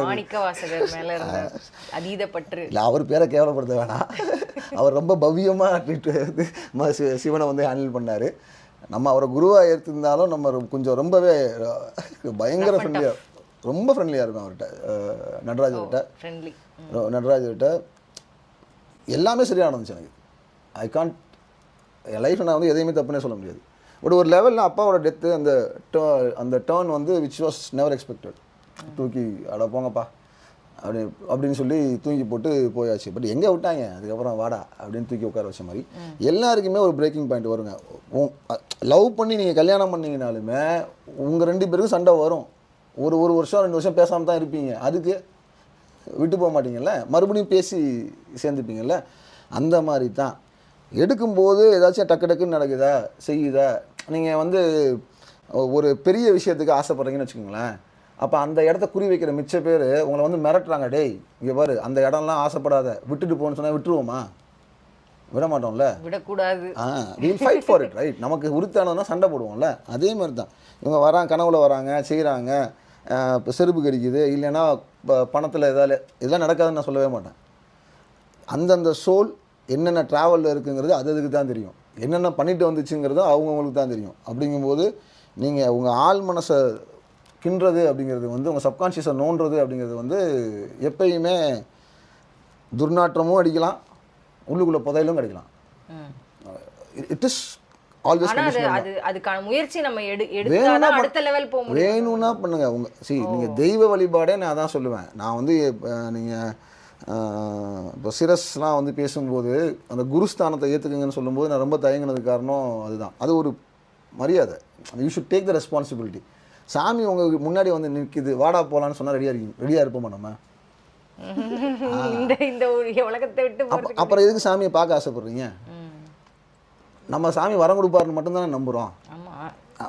இல்லை, அவர் பேரை கேவலப்படுத்த வேணாம். அவர் ரொம்ப பவ்யமாக சிவனை வந்து ஹேண்டில் பண்ணார். நம்ம அவரை குருவாக ஏற்றிருந்தாலும் நம்ம கொஞ்சம் ரொம்பவே பயங்கர ஃப்ரெண்ட்லியாக, ரொம்ப ஃப்ரெண்ட்லியாக இருக்கும் அவர்கிட்ட. நடராஜர்கிட்ட எல்லாமே சரியாக நடந்துச்சு எனக்கு. ஐ கான்ட் என் லைஃப்பில் நான் வந்து எதையுமே தப்புனே சொல்ல முடியாது. பட் ஒரு லெவலில் அப்பாவோட டெத்து அந்த டேர்ன் வந்து விச் வாஸ் நெவர் எக்ஸ்பெக்டட். தூக்கி அட போங்கப்பா அப்படின்னு சொல்லி தூக்கி போட்டு போயாச்சு. பட் எங்கே விட்டாங்க, அதுக்கப்புறம் வாடா அப்படின்னு தூக்கி உட்கார வச்ச மாதிரி எல்லாருக்குமே ஒரு பிரேக்கிங் பாயிண்ட் வருங்க. லவ் பண்ணி நீங்கள் கல்யாணம் பண்ணிங்கனாலுமே உங்கள் 2 பேருக்கும் சண்டை வரும். ஒரு வருஷம் 2 வருஷம் பேசாமல் தான் இருப்பீங்க. அதுக்கு விட்டு போக மாட்டீங்கல்ல, மறுபடியும் பேசி சேர்ந்துப்பீங்கல்ல. அந்த மாதிரி தான் எடுக்கும்போது ஏதாச்சும் டக்கு டக்குன்னு நடக்குதா செய்யுதா. நீங்கள் வந்து ஒரு பெரிய விஷயத்துக்கு ஆசைப்படுறீங்கன்னு வச்சுக்கோங்களேன், அப்போ அந்த இடத்த குறி வைக்கிற மிச்ச பேர் உங்களை வந்து மிரட்டுறாங்க, டேய் இங்கே பாரு அந்த இடம்லாம் ஆசைப்படாத, விட்டுட்டு போகணுன்னு சொன்னால் விட்டுருவோமா? விட மாட்டோம்ல, விடக்கூடாது. Will fight for it, right? நமக்கு உறுத்தானதுனா சண்டை போடுவோம்ல. அதே மாதிரி தான் இவங்க வராங்க, கனவுல வராங்க, செய்கிறாங்க, இப்போ செருப்பு கடிக்குது, இல்லைன்னா பணத்தில் இதெல்லாம் நடக்காதுன்னு நான் சொல்லவே மாட்டேன். அந்தந்த சோல் என்னென்ன ட்ராவலில் இருக்குங்கிறது அதுக்கு தான் தெரியும், என்னென்ன பண்ணிட்டு வந்துச்சுங்கிறது அவங்கவுங்களுக்கு தான் தெரியும். அப்படிங்கும்போது நீங்கள் உங்கள் ஆள் மனசை கிண்டுறது அப்படிங்கிறது வந்து உங்கள் சப்கான்ஷியஸை நோண்டுறது அப்படிங்கிறது வந்து எப்பயுமே துர்நாற்றமும் அடிக்கலாம், உள்ளுக்குள்ளே புதையலும் கிடைக்கலாம். இட் இஸ் அதுக்கான முயற்சி நம்ம எடுத்தா அடுத்த லெவல் போக முடியும். வேணும்னா பண்ணுங்க. நீங்கள் தெய்வ வழிபாடே நான் தான் சொல்லுவேன். நான் வந்து நீங்கள் இப்போ சிரஸ்லாம் வந்து பேசும்போது அந்த குருஸ்தானத்தை ஏற்றுக்குங்கன்னு சொல்லும்போது நான் ரொம்ப தயங்கினதுக்கு காரணம் அதுதான். அது ஒரு மரியாதை. You should take the responsibility. சாமி உங்களுக்கு முன்னாடி வந்து நிற்கிது, வாடா போகலான்னு சொன்னால் ரெடியாக இருப்போமா நம்ம? இந்த உலகத்தை விட்டு அப்புறம் எதுக்கு சாமியை பார்க்க ஆசைப்படுறீங்க? நம்ம சாமி வரம் கொடுப்பாருன்னு மட்டும்தானே நம்புகிறோம்.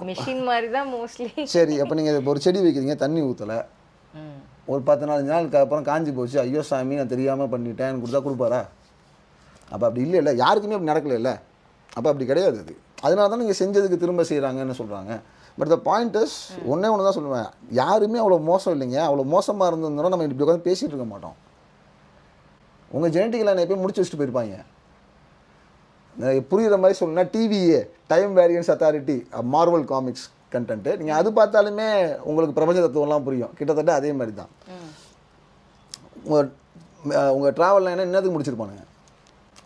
மிஷின் மாதிரி தான் மோஸ்ட்லி. சரி, அப்போ நீங்கள் ஒரு செடி வைக்கிறீங்க, தண்ணி ஊற்றலை, ஒரு 10-15 நாளுக்கு அப்புறம் காஞ்சி போச்சு, ஐயோ சாமி நான் தெரியாமல் பண்ணிட்டேன்னு கொடுத்தா கொடுப்பாரா? அப்போ அப்படி இல்லை, யாருக்குமே அப்படி நடக்கல. அப்போ அப்படி கிடையாது. அதனால தான் நீங்கள் செஞ்சதுக்கு திரும்ப செய்கிறாங்கன்னு சொல்கிறாங்க. பட் த பாயிண்ட் இஸ் ஒன்றே ஒன்று தான் சொல்லுவேன், யாருமே அவ்வளோ மோசம் இல்லைங்க. அவ்வளோ மோசமாக இருந்திருந்தோம்னா நம்ம இப்படி உட்காந்து பேசிகிட்டு இருக்க மாட்டோம். உங்கள் ஜெனட்டிக்கெலாம் நிறைய பேர் முடிச்சு வச்சுட்டு போயிருப்பாங்க. புரிகிற மாதிரி சொல்லணும்னா TVA, time variance authority, Marvel comics content, நீங்கள் அது பார்த்தாலுமே உங்களுக்கு பிரபஞ்ச தத்துவம்லாம் புரியும். கிட்டத்தட்ட அதே மாதிரி தான். உங்கள் ட்ராவலில் என்னதுக்கு முடிச்சிருப்பானுங்க,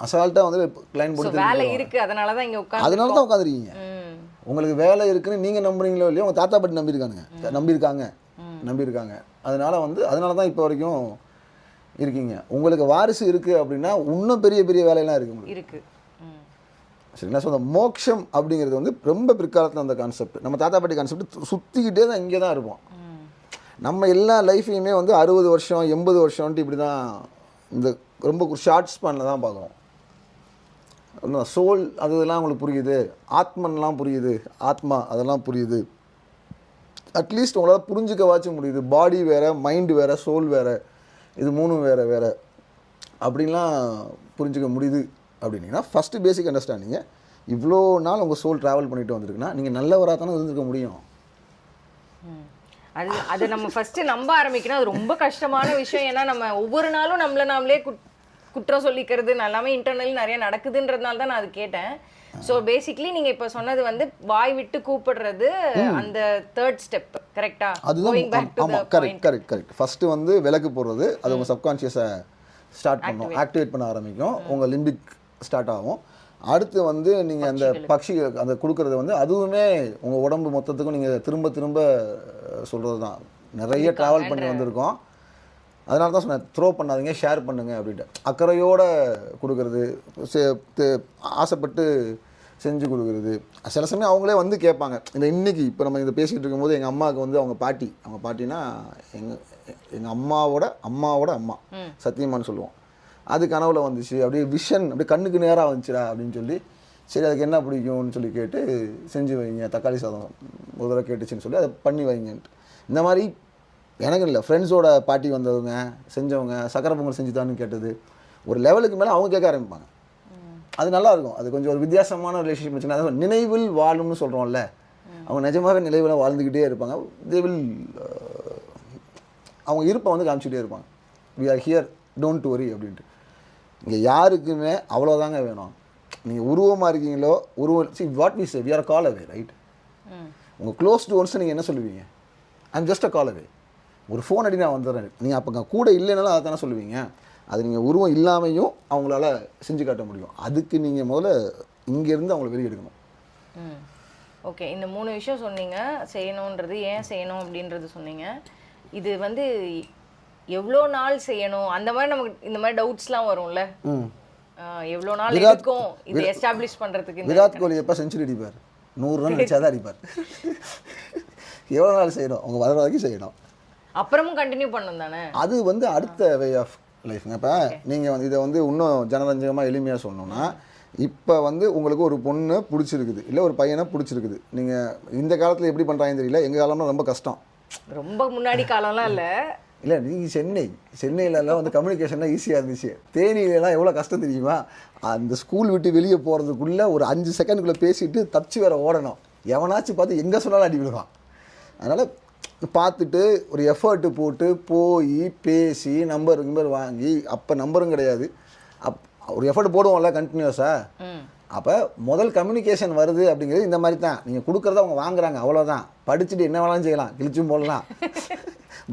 அசால்ட்டாக வந்து கிளைண்ட் போட்டு வேலை இருக்குது, அதனால தான் இங்கே உட்காந்துருக்கீங்க. உங்களுக்கு வேலை இருக்குன்னு நீங்கள் நம்புறீங்களோ இல்லையோ, உங்கள் தாத்தா பாட்டி நம்பியிருக்காங்க. அதனால தான் இப்போ வரைக்கும் இருக்கீங்க. உங்களுக்கு வாரிசு இருக்குது அப்படின்னா இன்னும் பெரிய பெரிய வேலையெல்லாம் இருக்குது. சரிங்களா? ஸோ அந்த மோட்சம் அப்படிங்கிறது வந்து ரொம்ப பிற்காலத்தில் அந்த கான்செப்ட், நம்ம தாத்தா பாட்டி கான்செப்ட் சுற்றிக்கிட்டே தான் இங்கே தான் இருப்போம். நம்ம எல்லா லைஃப்பையுமே வந்து 60 வருஷம் 80 வருஷம்ன்ட்டு இப்படி தான் இந்த ரொம்ப ஷார்ட் ஸ்பானில் தான் பார்க்குறோம். சோல் அதெல்லாம் உங்களுக்கு புரியுது, ஆத்மன்லாம் புரியுது, ஆத்மா அதெல்லாம் புரியுது. அட்லீஸ்ட் உங்களால் புரிஞ்சுக்கவாச்சும் முடியுது. பாடி வேறு, மைண்டு வேறு, சோல் வேறு, இது 3 வேறு அப்படின்லாம் புரிஞ்சுக்க முடியுது. அப்படின்னீங்கன்னா ஃபஸ்ட்டு பேசிக் அண்டர்ஸ்டாண்டிங்க, இவ்வளோ நாள் உங்கள் சோல் ட்ராவல் பண்ணிட்டு வந்திருக்குன்னா நீங்கள் நல்லவராக தானே இருந்திருக்க முடியும். அது நம்ம ஃபஸ்ட்டு நம்ப ஆரம்பிக்கணும். அது ரொம்ப கஷ்டமான விஷயம். ஏன்னா நம்ம ஒவ்வொரு நாளும் நாமளே குற்றம் சொல்லிக்கிறது எல்லாமே இன்டர்னலி நிறைய நடக்குதுன்றதுனால தான் நான் அது கேட்டேன். ஸோ பேசிக்லி நீங்கள் இப்போ சொன்னது வந்து வாய் விட்டு கூப்பிடுறது அந்த தேர்ட் ஸ்டெப், கரெக்டா? அதுதான். கரெக்ட். ஃபஸ்ட்டு வந்து விளக்கு போடுறது, அது உங்கள் சப்கான்ஷியஸை ஸ்டார்ட் பண்ணும், ஆக்டிவேட் பண்ண ஆரம்பிக்கும். உங்கள் லிம்பிக் ஸ்டார்ட் ஆகும். அடுத்து வந்து நீங்கள் அந்த பட்சிகள் அந்த கொடுக்குறது வந்து அதுவுமே உங்கள் உடம்பு மொத்தத்துக்கும் நீங்கள் திரும்ப திரும்ப சொல்கிறது தான். நிறைய ட்ராவல் பண்ணி வந்திருக்கோம். அதனால தான் சொன்னேன், த்ரோ பண்ணாதீங்க, ஷேர் பண்ணுங்கள் அப்படின்ட்டு. அக்கறையோடு கொடுக்குறது, ஆசைப்பட்டு செஞ்சு கொடுக்குறது. சில சமயம் அவங்களே வந்து கேட்பாங்க. இன்னைக்கு இப்போ நம்ம இதை பேசிகிட்டு இருக்கும்போது எங்கள் அம்மாவுக்கு வந்து அவங்க பாட்டினா எங்கள் அம்மாவோட அம்மா சத்தியமான்னு சொல்லுவோம். அது கனவுல வந்துச்சு, அப்படியே விஷன் அப்படியே கண்ணுக்கு நேராக வந்துச்சுடா அப்படின்னு சொல்லி, சரி அதுக்கு என்ன பிடிக்கும்னு சொல்லி கேட்டு செஞ்சு வைங்க, தக்காளி சாதம் ஒரு தடவை கேட்டுச்சுன்னு சொல்லி அதை பண்ணி வைங்கன்ட்டு. இந்த மாதிரி எனக்கு இல்லை, ஃப்ரெண்ட்ஸோட பாட்டி வந்தவங்க செஞ்சவங்க சக்கரை பொங்கல் செஞ்சுதான்னு கேட்டது, ஒரு லெவலுக்கு மேலே அவங்க கேட்க ஆரம்பிப்பாங்க. அது நல்லாயிருக்கும். அது கொஞ்சம் ஒரு வித்தியாசமான ரிலேஷன்ஷிப் வச்சுன்னா, அது நினைவில் வாழும்னு சொல்கிறோம்ல, அவங்க நிஜமாகவே நினைவில் வாழ்ந்துக்கிட்டே இருப்பாங்க. அவங்க இருப்பை வந்து காமிச்சிட்டே இருப்பாங்க. We are here, don't worry அப்படின்ட்டு. இங்கே யாருக்குமே அவ்வளோதாங்க வேணும். நீங்கள் உருவமாக இருக்கீங்களோ what we say, we are call away, right? உங்கள் க்ளோஸ் டு ஒன்ஸ் நீங்கள் என்ன சொல்லுவீங்க? I'm just a call away. ஒரு ஃபோன் அடி நான் வந்துடுறேன். நீங்கள் அப்போ கூட இல்லைனாலும் அதை தானே சொல்லுவீங்க. அது நீங்கள் உருவம் இல்லாமையும் அவங்களால செஞ்சு காட்ட முடியும். அதுக்கு நீங்கள் முதல்ல இங்கேருந்து அவங்கள வெளியே எடுக்கணும். ஓகே, இந்த 3 விஷயம் சொன்னீங்க. செய்யணுன்றது, ஏன் செய்யணும் அப்படின்றது சொன்னீங்க. இது வந்து எவ்வளோ நாள் செய்யணும் அந்த மாதிரி நமக்கு இந்த மாதிரி டவுட்ஸ்லாம் வரும்ல, எவ்வளோ நாள் எடுக்கும் இது எஸ்டாப்ளிஷ் பண்ணுறதுக்கு? விராட் கோலி எப்போ செஞ்சுரி அடிப்பார்? 100 ரன் அடிச்சா தான் அடிப்பார். எவ்வளோ நாள் செய்யணும்? அவங்க வர வரைக்கும் செய்யணும், அப்புறமும் கண்டினியூ பண்ணணும் தானே. அது வந்து அடுத்த வே ஆஃப் லைஃப்ங்க. இப்போ நீங்கள் வந்து இதை வந்து இன்னும் ஜனரஞ்சகமாக எளிமையாக சொல்லணும்னா, இப்போ வந்து உங்களுக்கு ஒரு பொண்ணு பிடிச்சிருக்குது, இல்லை ஒரு பையனை பிடிச்சிருக்குது. நீங்கள் இந்த காலத்தில் எப்படி பண்ணுறாங்கன்னு தெரியல, எங்கள் காலம்லாம் ரொம்ப கஷ்டம். ரொம்ப முன்னாடி காலம்லாம் இல்லை நீங்கள் சென்னையிலலாம் வந்து கம்யூனிகேஷன்லாம் ஈஸியாக இருந்துச்சு. தேனியிலலாம் எவ்வளோ கஷ்டம் தெரியுமா? அந்த ஸ்கூல் விட்டு வெளியே போகிறதுக்குள்ளே ஒரு 5 செகண்டுக்குள்ளே பேசிட்டு தப்பிச்சு வேற ஓடணும். எவனாச்சும் பார்த்து எங்கே சொன்னாலும் அடி விடுவான். அதனால் பார்த்துட்டு ஒரு எஃபர்ட்டு போட்டு போய் பேசி நம்பர் வாங்கி, அப்போ நம்பரும் கிடையாது, ஒரு எஃபர்ட் போடுவோம்ல கண்டினியூஸாக. அப்போ முதல் கம்யூனிகேஷன் வருது அப்படிங்கிறது இந்த மாதிரி தான். நீங்கள் கொடுக்குறத அவங்க வாங்குறாங்க, அவ்வளோதான். படிச்சுட்டு என்ன வேணாலும் செய்யலாம், கிழிச்சும் போடலாம்,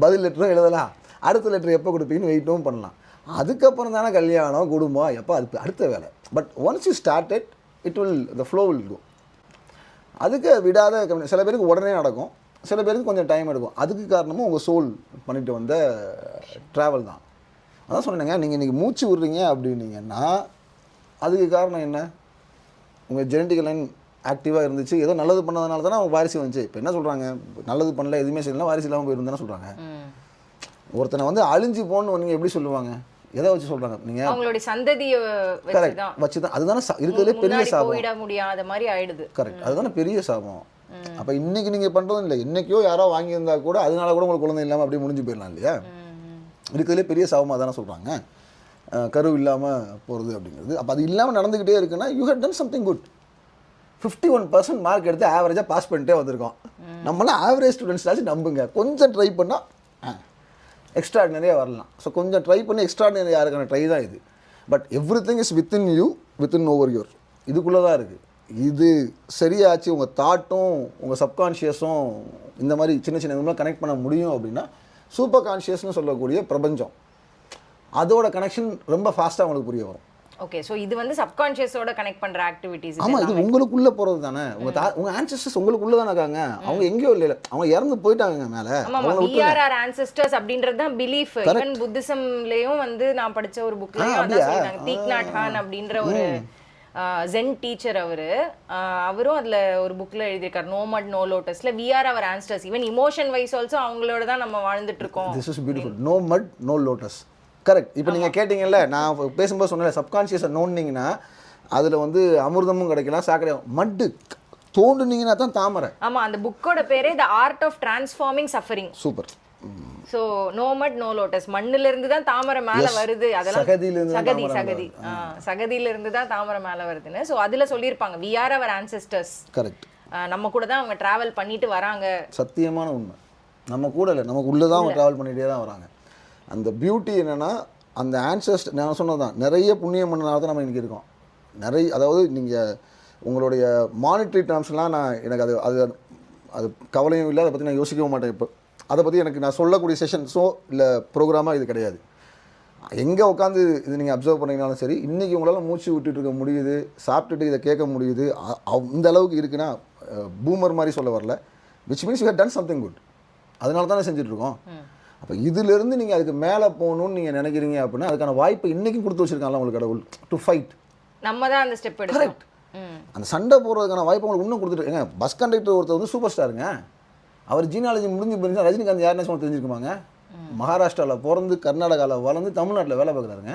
பதில் லெட்டரும் எழுதலாம், அடுத்த லெட்டர் எப்போ கொடுப்பீங்கன்னு வெயிட்டும் பண்ணலாம். அதுக்கப்புறம் தானே கல்யாணம் குடும்பம் எப்போ அது அடுத்த வேலை. But once you started it will the flow will go. அதுக்கு விடாத சில பேருக்கு உடனே நடக்கும், சில பேருக்கு கொஞ்சம் டைம் எடுக்கும். அதுக்கு காரணமும் உங்கள் சோல் பண்ணிட்டு வந்த ட்ராவல் தான். அதான் சொன்னேங்க, நீங்கள் இன்றைக்கி மூச்சு விடுறீங்க அப்படின்னீங்கன்னா அதுக்கு காரணம் என்ன? உங்கள் ஜெனட்டிக் லைன் ஆக்டிவாக இருந்துச்சு, ஏதோ நல்லது பண்ணதுனால தானே அவங்க வாரிசு வந்துச்சு. இப்போ என்ன சொல்கிறாங்க, நல்லது பண்ணல எதுவுமே செய்யலாம் வாரிசு இல்லாமல் போயிருந்தானே சொல்கிறாங்க. ஒருத்தனை வந்து அழிஞ்சு போன்னு நீங்கள் எப்படி சொல்லுவாங்க? எதை வச்சு சொல்கிறாங்க? நீங்கள் அவங்களுடைய சந்ததியை வச்சு தான். அதுதானே இருக்கிறதுலே பெரிய சாபம். முடியாத மாதிரி ஆயிடுது. கரெக்ட், அதுதானே பெரிய சாபம். அப்போ இன்றைக்கி நீங்கள் பண்ணுறதும் இல்லை, என்றைக்கோ யாரோ வாங்கியிருந்தா கூட அதனால கூட உங்களுக்கு குழந்தை இல்லாமல் அப்படியே முடிஞ்சு போயிடலாம் இல்லையா? இருக்கிறதுலே பெரிய சாபமாக தானே சொல்கிறாங்க கரு இல்லாமல் போகிறது அப்படிங்கிறது. அப்போ அது இல்லாமல் நடந்துக்கிட்டே இருக்குன்னா you had done something good. 51% mark எடுத்து ஆவரேஜாக பாஸ் பண்ணிட்டே வந்திருக்கோம். நம்மளாம் ஆவரேஜ் ஸ்டூடெண்ட்ஸ்லாச்சும் நம்புங்க, கொஞ்சம் ட்ரை பண்ணால் எக்ஸ்ட்ராடினரியாக வரலாம். ஸோ கொஞ்சம் ட்ரை பண்ணி எக்ஸ்ட்ராடினரி யாருக்கான ட்ரை தான் இது. But everything is within you, within over your, இதுக்குள்ளே தான் இருக்குது. இது சரியாச்சு, உங்கள் தாட்டும் உங்கள் சப்கான்ஷியஸும் இந்த மாதிரி சின்ன சின்ன கனெக்ட் பண்ண முடியும் அப்படின்னா சூப்பர் கான்ஷியஸ்னு சொல்லக்கூடிய பிரபஞ்சம், அதோட கனெக்ஷன் ரொம்ப ஃபாஸ்ட்டாக உங்களுக்கு புரிய வரும். ஓகே, ஸோ இது வந்து சப்கான்ஷியஸோட கனெக்ட் பண்ணுற ஆக்டிவிட்டீஸ். ஆமாம், இது உங்களுக்குள்ளே போகிறது தானே. உங்கள் ஆன்செஸ்டர்ஸ் உங்களுக்குள்ளே தானே இருக்காங்க, அவங்க எங்கேயோ இல்லை, அவங்க இறந்து போயிட்டாங்க மேலே. ஆர் ஆன்செஸ்டர்ஸ் அப்படின்றது தான் பிலீஃப். ஈவன் புத்திசம்லேயும் வந்து நான் படித்த ஒரு புக்லேயும் அதான் சொல்லியிருந்தாங்க. தீக் நாத் ஹான் அப்படின்ற ஒரு ஜென் டீச்சர் அவரும் அதில் ஒரு புக்கில் எழுதியிருக்காரு, நோ மட் நோ லோட்டஸில் we are our answers. Even emotion wise also அவங்களோட தான் நம்ம வாழ்ந்துட்டு இருக்கோம். This is beautiful, no mud no lotus. Correct. இப்போ நீங்கள் கேட்டிங்கல்ல, நான் பேசும்போது சொன்னேன் சப்கான்ஷியஸை நோண்டிங்கன்னா அதில் வந்து அமிர்தமும் கிடைக்கலாம், சாக்கடையும். மட்டு தோண்டுனீங்கன்னா தான் தாமரை. ஆமாம், அந்த புக்கோட பேரே the art of transforming suffering. Super. So no mud no lotus, மண்ணிலிருந்து தான் தாமரை மேலே வருது. அதெல்லாம் சகதியிலிருந்து தான் தாமரை மேலே வருதுன்னு. ஸோ அதில் சொல்லியிருப்பாங்க we are our ancestors. Correct. நம்ம கூட தான் அவங்க ட்ராவல் பண்ணிட்டு வராங்க. சத்தியமான உண்மை. நம்ம கூட இல்லை, நமக்கு உள்ளே தான் அவங்க ட்ராவல் பண்ணிகிட்டே தான் வராங்க. அந்த பியூட்டி என்னென்னா, அந்த ஆன்செஸ்டர் நான் சொன்னது தான், நிறைய புண்ணியம் பண்ணனால தான் நம்ம இன்றைக்கி இருக்கோம். நிறைய, அதாவது நீங்கள் உங்களுடைய மானிட்ரி டேர்ம்ஸ்லாம் எனக்கு அது கவலையும் இல்லை, அதை பற்றி நான் யோசிக்கவும் மாட்டேன். இப்போ அதை பற்றி எனக்கு நான் சொல்லக்கூடிய செஷன்ஸோ இல்லை ப்ரோக்ராமாக இது கிடையாது. எங்கே உட்காந்து இது நீங்கள் அப்சர்வ் பண்ணிங்கனாலும் சரி, இன்றைக்கி உங்களால் மூச்சு விட்டுட்டு இருக்க முடியுது, சாப்பிட்டுட்டு இதை கேட்க முடியுது, இந்த அளவுக்கு இருக்குன்னா பூமர் மாதிரி சொல்ல வரல, which means you have done something good. அதனால தானே செஞ்சுட்ருக்கோம். அப்போ இதிலிருந்து நீங்கள் அதுக்கு மேலே போகணும்னு நீங்கள் நினைக்கிறீங்க அப்படின்னா அதுக்கான வாய்ப்பை இன்றைக்கும் கொடுத்து வச்சுருக்காங்களா உங்களுக்கு கடவுள், டு ஃபைட். நம்ம தான் அந்த ஸ்டெப் எடுக்கிறோம். அந்த சண்டை போடுறதுக்கான வாய்ப்பு உங்களுக்கு இன்னும் கொடுத்துட்டு. பஸ் கண்டக்டர் ஒருத்தர் வந்து சூப்பர் ஸ்டாருங்க, அவர் ஜீனாலஜி முடிஞ்சு போயிருந்தா ரஜினிகாந்த் யாருன்னு சொல்ல தெரிஞ்சிருக்குமாங்க. மகாராஷ்டிராவில் பிறந்து கர்நாடகாவில் வளர்ந்து தமிழ்நாட்டில் வேலை பார்க்குறாருங்க.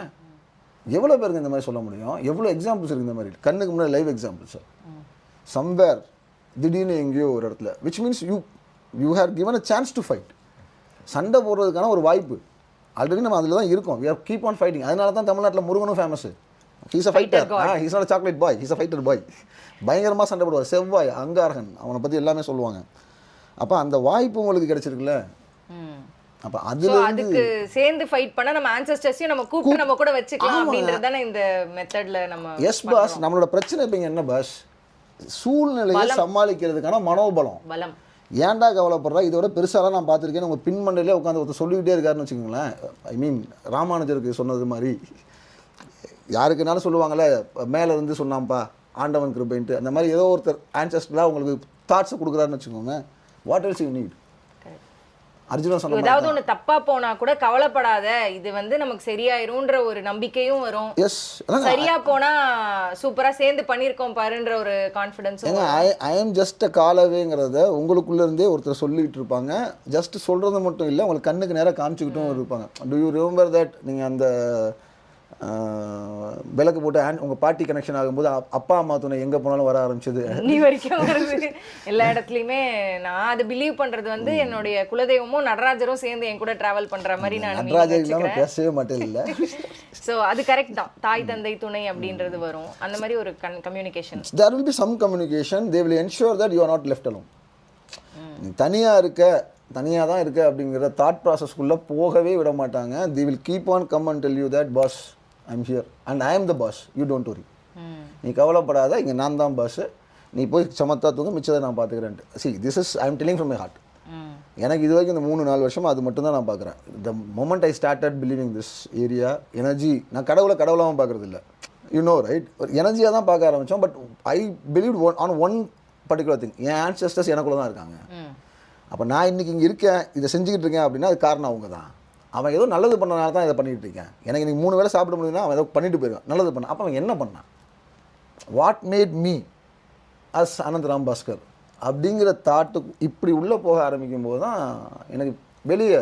எவ்வளோ பேருக்கு இந்த மாதிரி சொல்ல முடியும்? எவ்வளோ எக்ஸாம்பிள்ஸ் இருக்குது இந்த மாதிரி, கண்ணுக்கு முன்னாடி லைவ் எக்ஸாம்பிள்ஸ். சம்வேர் திடீர்னு எங்கேயோ ஒரு இடத்துல, which means you have given a chance to fight. சண்டை போடுறதுக்கான ஒரு வாய்ப்பு ஆல்ரெடி நம்ம அதில் தான் இருக்கோம். We are keep on fighting. அதனால தான் தமிழ்நாட்டில் முருகனும் famous. He's a fighter. He's not a chocolate boy, he's a fighter boy. பயங்கரமாக சண்டை போடுவார். செவ்வாய் அங்காரகன், அவனை பற்றி எல்லாமே சொல்லுவாங்க. அப்போ அந்த வாய்ப்பு உங்களுக்கு கிடைச்சிருக்குல்ல. அப்போ அதுக்கு சேர்ந்து ஃபைட் பண்ண நம்ம ஆன்செஸ்டர்ஸையும் நம்ம கூப்பிட்டு நம்ம கூட வச்சுக்கலாம் அப்படின்றது தானே இந்த மெத்தட்ல நம்ம. எஸ் பாஸ், நம்மளோட பிரச்சனை இப்போ என்ன பாஸ், சூழ்நிலையை சமாளிக்கிறதுக்கான மனோபலம். பலம். ஏன்டா கவலைப்படுறா, இதோட பெருசாலாம் நான் பார்த்துருக்கேன். உங்கள் பின்மண்டையிலே உட்காந்து ஒருத்தர் சொல்லிக்கிட்டே இருக்காருன்னு வச்சுக்கோங்களேன். ஐ மீன் ராமானுஜருக்கு சொன்னது மாதிரி யாருக்குனாலும் சொல்லுவாங்கள்ல, மேலே இருந்து சொன்னாம்ப்பா ஆண்டவன் கிருபைன்ட்டு, அந்த மாதிரி ஏதோ ஒருத்தர் ஆன்செஸ்டராக உங்களுக்கு தாட்ஸை கொடுக்குறாருன்னு வச்சுக்கோங்க. What else you need? Arjuna சொன்ன ஏதாவது ஒன்று தப்பா போனா கூட கவலைப்படாத, இது வந்து நமக்கு சரியாயிரும்ன்ற ஒரு நம்பிக்கையும் வரும். எஸ், சரியா போனா சூப்பரா சேர்ந்து பண்ணியிருக்கோம் பாருன்ற ஒரு confidence. I am just a காலவேங்கிறத உங்களுக்குள்ள இருந்தே ஒருத்தர் சொல்லிட்டு இருப்பாங்க. ஜஸ்ட் சொல்றது மட்டும் இல்லை, உங்களுக்கு கண்ணுக்கு நேராக காமிச்சுக்கிட்டும் இருப்பாங்க. To you remember that? நீங்கள் அந்த விளக்கு போட்டு உங்கள் பாட்டி கனெக்ஷன் ஆகும்போது அப்பா அம்மா துணை எங்கே போனாலும் வர ஆரம்பிச்சது. நீ வரைக்கும் வருது எல்லா இடத்துலையுமே. நான் அது பிலீவ் பண்ணுறது வந்து என்னுடைய குலதெய்வமும் நடராஜரும் சேர்ந்து என் கூட ட்ராவல் பண்ணுற மாதிரி நான் நடராஜர் இல்லாமல் பேசவே மாட்டேன் இல்லை. ஸோ அது கரெக்ட் தான், தாய் தந்தை துணை அப்படின்றது வரும். அந்த மாதிரி ஒரு communication. there will be some communication. they will ensure that you are not left alone. நீ தனியாக தான் இருக்க அப்படிங்கிற தாட் ப்ராசஸ்க்குள்ளே போகவே விட மாட்டாங்க. they will keep on come and tell you that boss I'm here and I am the boss, you don't worry. நீ கவலைப்படாத, இங்கே நான் தான் பாஸ், நீ போய் சமத்தா தூங்க, மிச்சத்தை நான் பார்த்துக்கிறேன்ட்டு. see this is I am telling from my heart. எனக்கு இது வரைக்கும் இந்த 3-4 வருஷமாக அது மட்டும் தான் நான் பார்க்குறேன். the moment I started believing this area energy, நான் கடவுளாகவும் பார்க்குறது இல்லை, you know right, எனர்ஜியாக தான் பார்க்க ஆரம்பித்தோம். But I believed on one particular thing. N ancestors எனக்குள்ள தான் இருக்காங்க. அப்போ நான் இன்றைக்கி இங்கே இருக்கேன், இதை செஞ்சுக்கிட்டு இருக்கேன் அப்படின்னா அது காரணம் அவங்க தான். அவன் ஏதோ நல்லது பண்ணனால தான் இதை பண்ணிகிட்டு இருக்கேன். எனக்கு இன்றைக்கி 3 வேளை சாப்பிட முடியுதுன்னா அவன் ஏதோ பண்ணிட்டு போயிருக்கான், நல்லது பண்ணான். அப்போ அவன் என்ன பண்ணான்? What made me as Anand Ram Bhaskar அப்படிங்கிற தாட்டு இப்படி உள்ளே போக ஆரம்பிக்கும் போது தான் எனக்கு வெளியே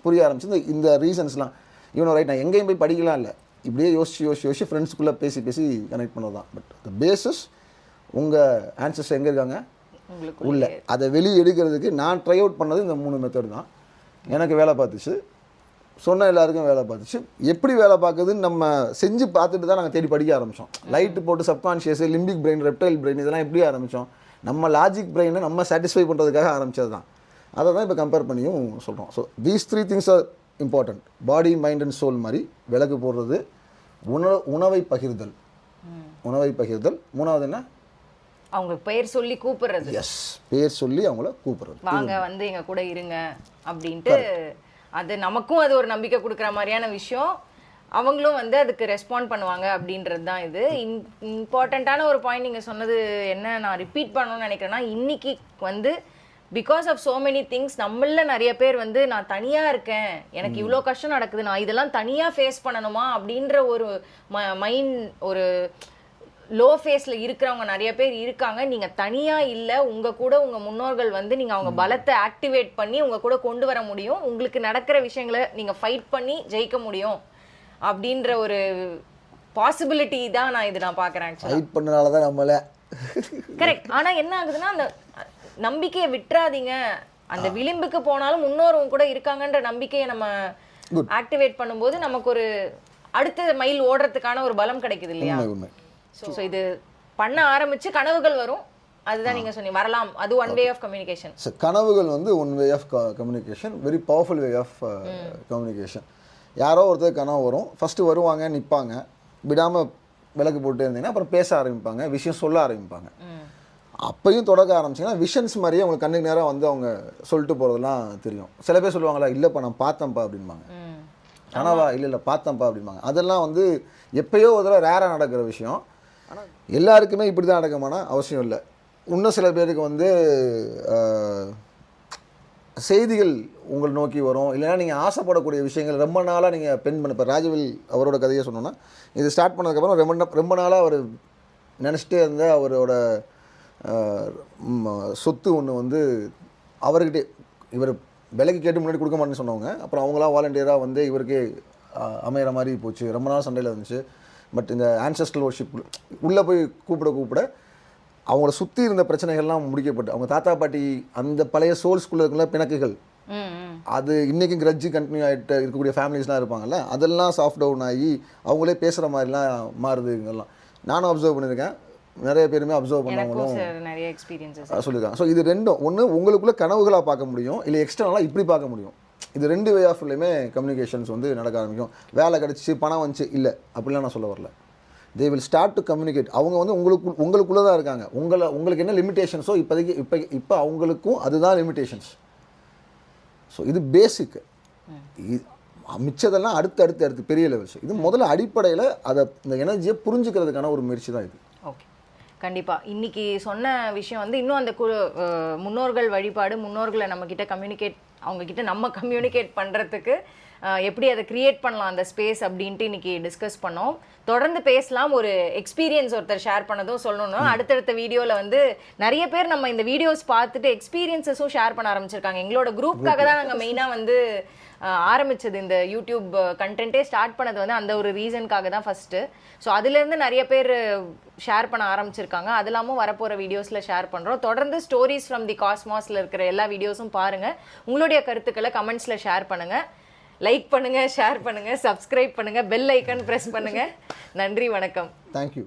புரிய ஆரம்பிச்சு இந்த ரீசன்ஸ்லாம். இவனோ ரைட், நான் எங்கேயும் போய் படிக்கலாம் இல்லை, இப்படியே யோசிச்சு ஃப்ரெண்ட்ஸுக்குள்ளே பேசி கனெக்ட் பண்ணது தான். பட் த பேசிஸ் உங்கள் ஆன்சர்ஸ் எங்கே இருக்காங்க உள்ள, அதை வெளியே எடுக்கிறதுக்கு நான் ட்ரை அவுட் பண்ணது இந்த 3 மெத்தட் தான். எனக்கு வேலை பார்த்துச்சு, சொன்ன எல்லாருக்கும் வேலை பார்த்துச்சு. எப்படி வேலை பார்க்குதுன்னு நம்ம செஞ்சு பார்த்துட்டு தான் நாங்கள் தேடி படிக்க ஆரம்பித்தோம். லைட்டு போட்டு subconscious, limbic brain, reptile brain, இதெல்லாம் எப்படி ஆரம்பித்தோம்? நம்ம லாஜிக் பிரெயினை நம்ம சாட்டிஸ்ஃபை பண்ணுறதுக்காக ஆரம்பித்தது தான். அதை தான் இப்போ கம்பேர் பண்ணியும் சொல்கிறோம். So these 3 things are important. Body, mind and soul மாதிரி விளக்கு போடுறது, உணவை பகிர்தல். 3வது என்ன? அவங்க பெயர் சொல்லி கூப்பிடுறது. எஸ், பெயர் சொல்லி அவங்கள கூப்பிடுறது, வாங்க வந்து எங்க கூட இருங்க அப்படின்ட்டு. அது நமக்கும் அது ஒரு நம்பிக்கை கொடுக்குற மாதிரியான விஷயம். அவங்களும் வந்து அதுக்கு ரெஸ்பாண்ட் பண்ணுவாங்க அப்படின்றது தான் இது. இம்பார்ட்டண்ட்டான ஒரு பாயிண்ட் நீங்கள் சொன்னது என்ன நான் ரிப்பீட் பண்ணணும்னு நினைக்கிறேன்னா, இன்னைக்கு வந்து because of so many things நம்மள நிறைய பேர் வந்து நான் தனியாக இருக்கேன், எனக்கு இவ்வளோ கஷ்டம் நடக்குது, நான் இதெல்லாம் தனியாக ஃபேஸ் பண்ணணுமா அப்படின்ற ஒரு மைண்ட், ஒரு லோ ஃபேஸில் இருக்கிறவங்க நிறைய பேர் இருக்காங்க. நீங்கள் தனியாக இல்லை, உங்கள் கூட உங்கள் முன்னோர்கள் வந்து நீங்கள் அவங்க பலத்தை ஆக்டிவேட் பண்ணி உங்கள் கூட கொண்டு வர முடியும், உங்களுக்கு நடக்கிற விஷயங்களை நீங்கள் ஃபைட் பண்ணி ஜெயிக்க முடியும் அப்படின்ற ஒரு பாசிபிலிட்டி தான் நான் பார்க்குறேன். ஃபைட் பண்ணனால தான் நம்மள கரெக்ட். ஆனால் என்ன ஆகுதுன்னா, அந்த நம்பிக்கையை விட்டுறாதீங்க. அந்த விளிம்புக்கு போனாலும் முன்னோரும் கூட இருக்காங்கன்ற நம்பிக்கையை நம்ம ஆக்டிவேட் பண்ணும்போது நமக்கு ஒரு அடுத்த மைல் ஓடுறதுக்கான ஒரு பலம் கிடைக்குது இல்லையா? ஸோ இது பண்ண ஆரம்பிச்சு கனவுகள் வரும், அதுதான் நீங்கள் சொன்னீங்க வரலாம். அது ஒன் வே ஆஃப் கம்யூனிகேஷன். கனவுகள் வந்து one way of communication, very powerful way of communication. யாரோ ஒருத்தர் கனவு வரும், ஃபஸ்ட்டு வருவாங்க, நிற்பாங்க, விடாமல் விளக்கு போட்டு இருந்தீங்கன்னா அப்புறம் பேச ஆரம்பிப்பாங்க, விஷயம் சொல்ல ஆரம்பிப்பாங்க. அப்பையும் தொடக்க ஆரம்பிச்சிங்கன்னா விஷன்ஸ் மாதிரியே அவங்க கண்ணுக்கு நேரம் வந்து அவங்க சொல்லிட்டு போகிறதுலாம் தெரியும். சில பேர் சொல்லுவாங்களா, இல்லைப்பா நான் பார்த்தேன்ப்பா அப்படின்பாங்க. கனவா இல்லை பார்த்தேன்ப்பா அப்படிம்பாங்க. அதெல்லாம் வந்து எப்பயோ ஒரு தடவை ரேராக நடக்கிற விஷயம். ஆனால் எல்லாருக்குமே இப்படி தான் நடக்குமானா அவசியம் இல்லை. இன்னும் சில பேருக்கு வந்து செய்திகள் உங்களை நோக்கி வரும், இல்லைன்னா நீங்கள் ஆசைப்படக்கூடிய விஷயங்கள் ரொம்ப நாளாக நீங்கள் பண்ண. இப்போ ராஜவில் அவரோட கதையை சொன்னோன்னா, இது ஸ்டார்ட் பண்ணதுக்கப்புறம் ரொம்ப நாளாக அவர் நினச்சிட்டே இருந்த அவரோட சொத்து ஒன்று வந்து அவர்கிட்டே இவர் விலைக்கு கேட்டு முன்னாடி கொடுக்க மாட்டேன்னு சொன்னவங்க, அப்புறம் அவங்களாம் வாலண்டியராக வந்து இவருக்கே அமையிற மாதிரி போச்சு. ரொம்ப நாள் சண்டையில் இருந்துச்சு. பட் இந்த ஆன்செஸ்ட்ரல் வர்ஷிப் உள்ளே போய் கூப்பிட அவங்கள சுற்றி இருந்த பிரச்சனைகள்லாம் முடிக்கப்பட்டு, அவங்க தாத்தா பாட்டி அந்த பழைய சோல்ஸ்குள்ளே இருக்கிற பிணக்குகள், அது இன்றைக்கும் கிரட்ஜு கண்டினியூ ஆகிட்டு இருக்கக்கூடிய ஃபேமிலிஸ்லாம் இருப்பாங்கல்ல, அதெல்லாம் சாஃப்ட் டவுன் ஆகி அவங்களே பேசுகிற மாதிரிலாம் மாறுது. இங்கெல்லாம் நானும் அப்சர்வ் பண்ணியிருக்கேன், நிறைய பேருமே அப்சர்வ் பண்ணவங்களும் நிறைய எக்ஸ்பீரியன்ஸஸ் சொல்லியிருக்காங்க. ஸோ இது ரெண்டும், ஒன்று உங்களுக்குள்ள கனவுகளாக பார்க்க முடியும், இல்லை எக்ஸ்டர்னலாக இப்படி பார்க்க முடியும். இது 2 வே ஆஃப்லையுமே கம்யூனிகேஷன்ஸ் வந்து நடக்க ஆரம்பிக்கும். வேலை கிடச்சிச்சு, பணம் வந்துச்சு, இல்லை அப்படிலாம் நான் சொல்ல வரல. They will start to communicate. அவங்க வந்து உங்களுக்குள்ளே தான் இருக்காங்க. உங்களுக்கு என்ன லிமிட்டேஷன்ஸோ இப்போதைக்கு இப்போ அவங்களுக்கும் அதுதான் லிமிட்டேஷன்ஸ். ஸோ இது பேசிக்கு. மிச்சதெல்லாம் அடுத்து பெரிய லெவல்ஸ். இது முதல்ல அடிப்படையில் அதை இந்த எனர்ஜியை புரிஞ்சுக்கிறதுக்கான ஒரு முயற்சி தான் இது. ஓகே, கண்டிப்பாக இன்னைக்கு சொன்ன விஷயம் வந்து இன்னும் அந்த முன்னோர்கள் வழிபாடு, முன்னோர்களை நம்மக்கிட்ட அவங்கக்கிட்ட நம்ம கம்யூனிகேட் பண்ணுறதுக்கு எப்படி அதை க்ரியேட் பண்ணலாம் அந்த ஸ்பேஸ் அப்படின்ட்டு இன்னைக்கு டிஸ்கஸ் பண்ணோம். தொடர்ந்து பேசலாம். ஒரு எக்ஸ்பீரியன்ஸ் ஒருத்தர் ஷேர் பண்ணதும் சொல்லணும். அடுத்தடுத்த வீடியோவில் வந்து நிறைய பேர் நம்ம இந்த வீடியோஸ் பார்த்துட்டு எக்ஸ்பீரியன்ஸஸும் ஷேர் பண்ண ஆரம்பிச்சிருக்காங்க. எங்களோட குரூப்காக தான் நாங்கள் மெயினாக வந்து ஆரம்பிச்சது. இந்த யூடியூப் கண்டென்ட்டே ஸ்டார்ட் பண்ணது வந்து அந்த ஒரு ரீசனுக்காக தான் ஃபஸ்ட்டு. ஸோ அதுலேருந்து நிறைய பேர் ஷேர் பண்ண ஆரம்பிச்சிருக்காங்க. அது இல்லாமல் வரப்போகிற வீடியோஸில் ஷேர் பண்ணுறோம். தொடர்ந்து ஸ்டோரிஸ் ஃப்ரம் தி காஸ்மாஸில் இருக்கிற எல்லா வீடியோஸும் பாருங்கள். உங்களுடைய கருத்துக்களை கமெண்ட்ஸில் ஷேர் பண்ணுங்கள். லைக் பண்ணுங்கள், ஷேர் பண்ணுங்கள், சப்ஸ்கிரைப் பண்ணுங்கள், பெல் ஐக்கன் ப்ரெஸ் பண்ணுங்கள். நன்றி, வணக்கம். தேங்க்யூ.